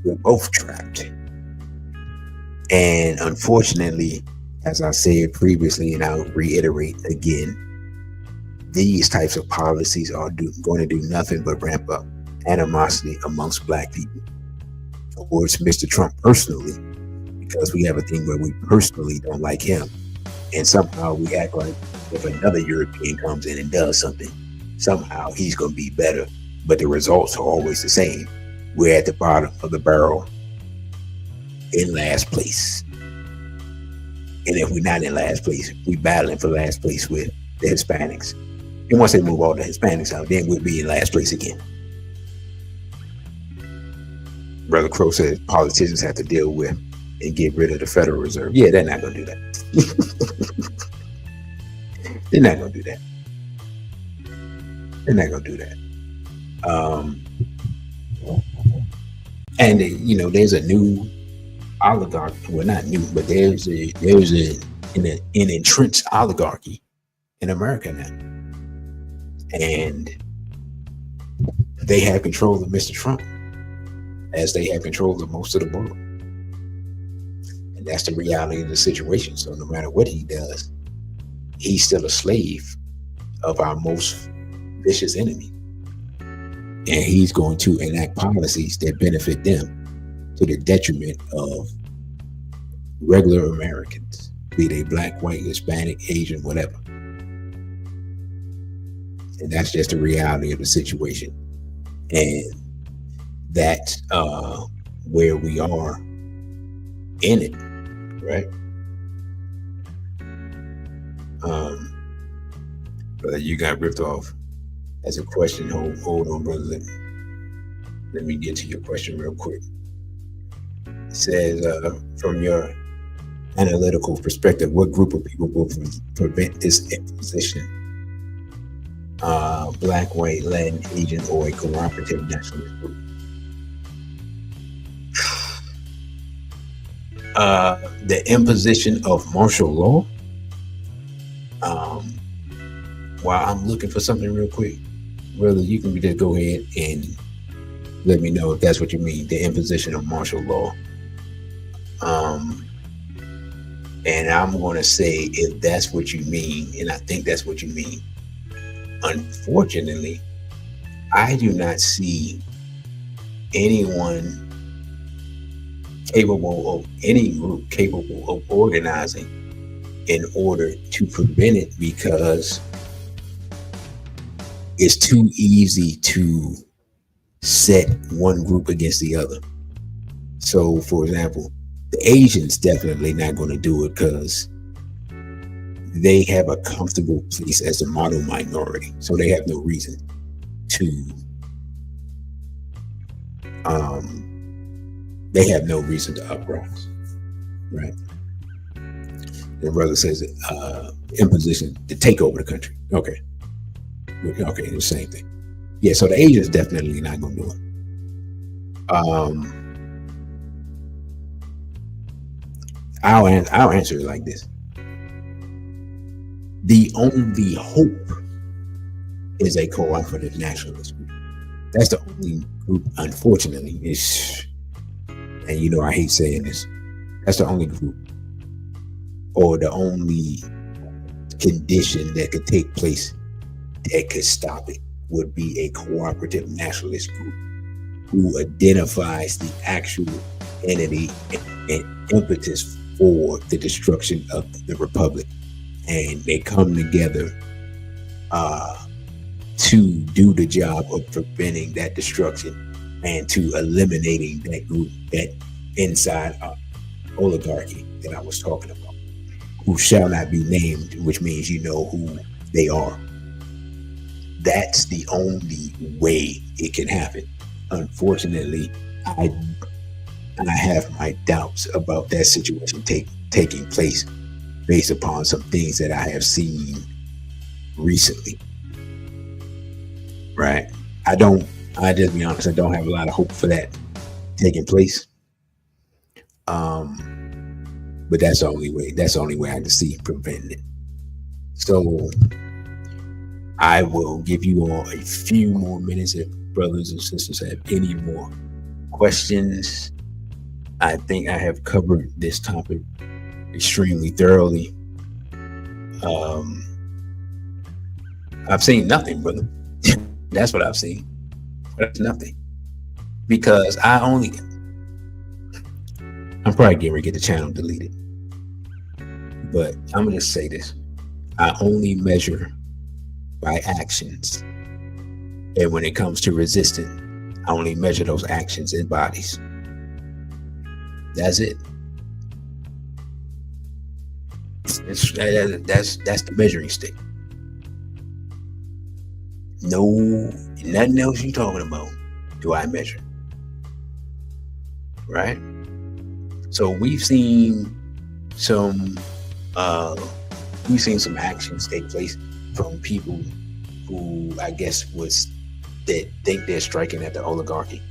B: We're both trapped. And unfortunately, as I said previously, and I'll reiterate again, these types of policies are going to do nothing but ramp up animosity amongst Black people towards Mr. Trump personally, because we have a thing where we personally don't like him. And somehow we act like if another European comes in and does something, somehow he's going to be better, but the results are always the same. We're at the bottom of the barrel in last place. And if we're not in last place, we're battling for last place with the Hispanics. And once they move all the Hispanics out, then we'll be in last place again. Brother Crow says politicians have to deal with and get rid of the Federal Reserve. Yeah, they're not going to do that. They're not going to do that. They're not going to do that. And there's a new oligarchy. Well, not new, but there's an entrenched oligarchy in America now, and they have control of Mr. Trump, as they have control of most of the world. And that's the reality of the situation. So no matter what he does, he's still a slave of our most vicious enemy. And he's going to enact policies that benefit them to the detriment of regular Americans, be they black, white, Hispanic, Asian, whatever. And that's just the reality of the situation. And that's where we are in it, right? Brother, you got ripped off as a question. Hold on, brother. Let me get to your question real quick. It says, from your analytical perspective, what group of people will prevent this imposition? Black, white, Latin, Asian, or a cooperative nationalist group? The imposition of martial law. While I'm looking for something real quick, brother, you can just go ahead and let me know if that's what you mean, the imposition of martial law. And I'm going to say, if that's what you mean, and I think that's what you mean, unfortunately, I do not see anyone capable of, any group capable of organizing in order to prevent it, because it's too easy to set one group against the other. So, for example, the Asians definitely not going to do it because they have a comfortable place as a model minority. So they have no reason to, they have no reason to uprise, right? The brother says imposition to take over the country. Okay, the same thing. Yeah, so the Asians definitely not going to do it. I'll answer it like this. The only hope is a cooperative nationalist group. That's the only group, unfortunately, and I hate saying this, that's the only group, or the only condition that could take place that could stop it would be a cooperative nationalist group who identifies the actual entity and impetus for the destruction of the republic, and they come together to do the job of preventing that destruction and to eliminating that group, that inside oligarchy that I was talking about, who shall not be named, which means you know who they are. That's the only way it can happen. Unfortunately, I have my doubts about that situation taking place based upon some things that I have seen recently. Right? I just be honest, I don't have a lot of hope for that taking place. But that's the only way I can see preventing it. So I will give you all a few more minutes if brothers and sisters have any more questions. I think I have covered this topic extremely thoroughly. I've seen nothing, brother. That's what I've seen. That's nothing. Because I'm probably getting ready to get the channel deleted. But I'm going to just say this. I only measure by actions And when it comes to resisting, I only measure those actions in bodies. That's it. That's the measuring stick. No, nothing else you talking about do I measure. Right? So we've seen some actions take place from people who I guess that think they're striking at the oligarchy.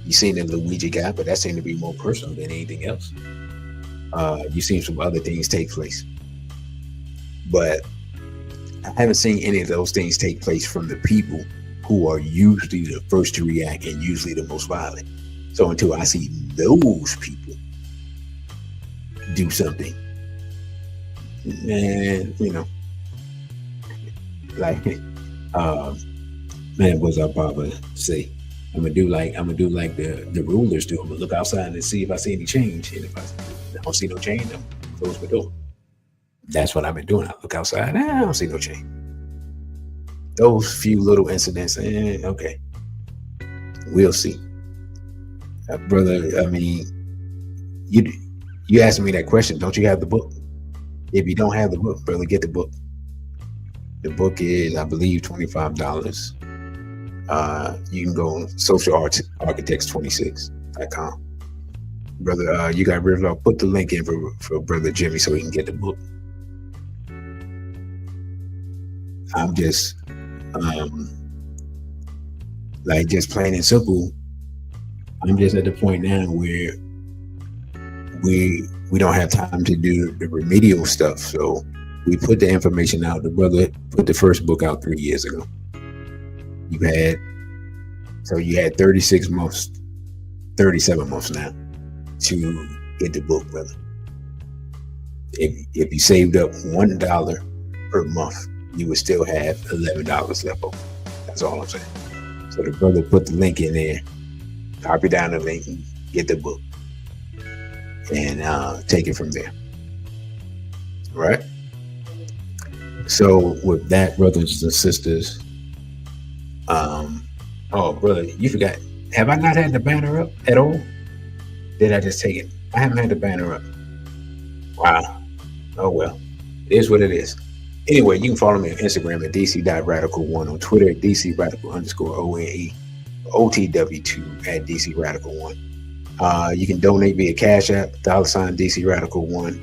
B: You seen the Luigi guy, but that seemed to be more personal than anything else. You've seen some other things take place, but I haven't seen any of those things take place from the people who are usually the first to react and usually the most violent. So until I see those people do something, man, like, man, what's our Papa say? I'm gonna do like the rulers do. I'm gonna look outside and see if I see any change. And if I don't see no change, I'm gonna close my door. That's what I've been doing. I look outside, I don't see no change. Those few little incidents, okay, we'll see. Brother, I mean, you asking me that question, don't you have the book? If you don't have the book, brother, get the book. The book is, I believe, $25. You can go on socialarchitects26.com. Brother, you got River. I'll put the link in for Brother Jimmy so he can get the book. I'm just, like, just plain and simple. I'm just at the point now where we don't have time to do the remedial stuff. So we put the information out. The brother put the first book out 3 years ago. You had 36 months, 37 months now to get the book, brother. If you saved up $1 per month, you would still have $11 left over. That's all I'm saying. So the brother put the link in there. Copy down the link and get the book, and take it from there. Right? So with that, brothers and sisters, oh brother, you forgot. Have I not had the banner up at all? Did I just take it? I haven't had the banner up. Wow. Oh well, it is what it is. Anyway, you can follow me on Instagram at dc.radical1, on Twitter at dc_radical_ONE, OTW2 at dc_radical1. You can donate via Cash App, $DC_Radical1.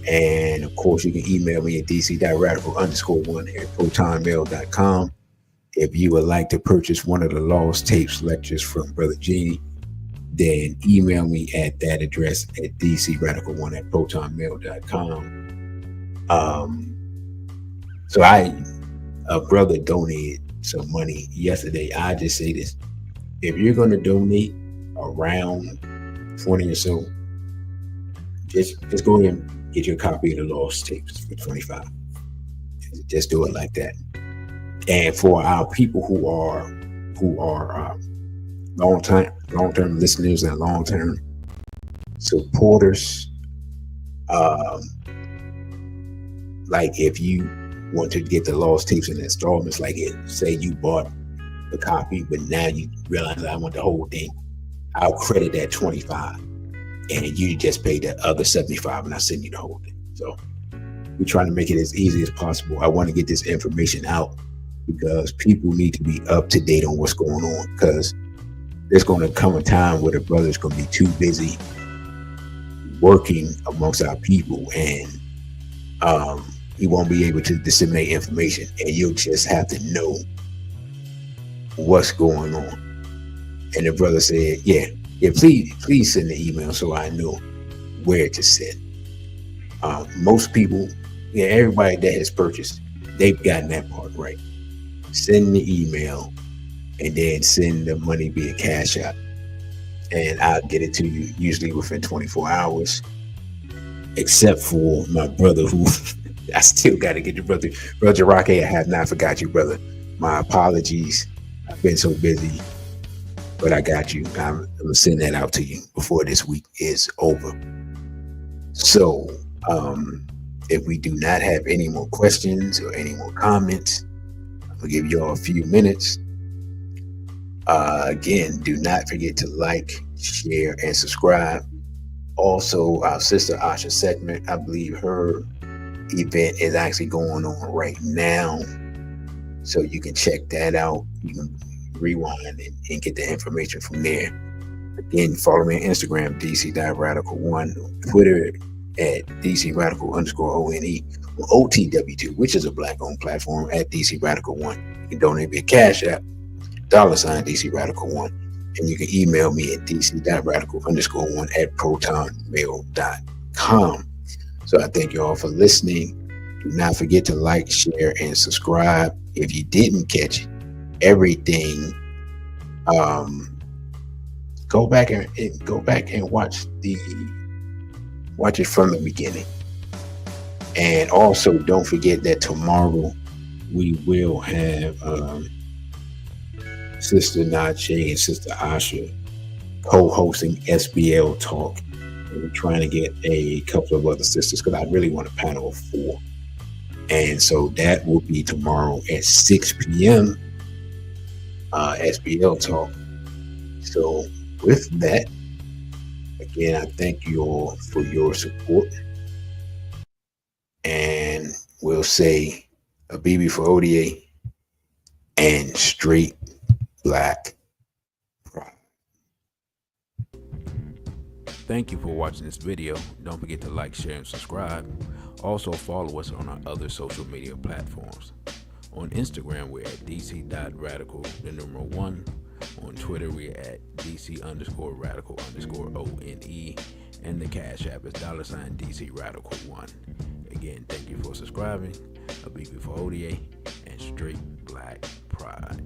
B: And of course, you can email me at dc.radical_1 at protonmail.com. If you would like to purchase one of the Lost Tapes lectures from Brother Genie, then email me at that address at dc_Radical1 at protonmail.com. So a brother donated some money yesterday. I just say this: if you're going to donate around 20 or so, just go ahead and get your copy of the Lost Tapes for $25. Just do it like that. And for our people who are long-term listeners and long-term supporters, like if you want to get the Lost Tapes in installments, like say you bought the copy, but now you realize I want the whole thing, I'll credit that $25, and you just pay the other $75, and I send you the whole thing. So we're trying to make it as easy as possible. I want to get this information out because people need to be up to date on what's going on, because there's going to come a time where the brother's going to be too busy working amongst our people, and he won't be able to disseminate information, and you'll just have to know what's going on. And the brother said, yeah, please send the email so I know where to send. Most people, everybody that has purchased, they've gotten that part right. Send the email and then send the money via Cash App, and I'll get it to you usually within 24 hours, except for my brother, who I still got to get your brother. Brother Rocky, I have not forgot you, brother. My apologies. I've been so busy, but I got you. I'm going to send that out to you before this week is over. So if we do not have any more questions or any more comments, I'm going to give you all a few minutes Again, do not forget to like, share, and subscribe. Also, our sister Asha segment, I believe her event is actually going on right now. So you can check that out. You can rewind and get the information from there. Again, follow me on Instagram, DC.Radical1, Twitter at DC_Radical_ONE, or OTW2, which is a black-owned platform, at DC Radical1. You can donate via Cash App, $DC Radical1, and you can email me at DC.Radical_1 at protonmail.com. So I thank you all for listening. Do not forget to like, share, and subscribe. If you didn't catch everything, go back and watch it from the beginning. And also, don't forget that tomorrow we will have Sister Nache and Sister Asha co-hosting SBL Talk. And we're trying to get a couple of other sisters because I really want a panel of 4. And so that will be tomorrow at 6 p.m. SBL Talk. So with that, again, I thank you all for your support. And we'll say a BB for ODA and straight black pride.
Q: Thank you for watching this video. Don't forget to like, share, and subscribe. Also follow us on our other social media platforms. On Instagram, we're at DC.Radical1. On Twitter, we're at DC_Radical_ONE. And the Cash App is $DC Radical1. Again, thank you for subscribing. A BB for ODA and straight black pride.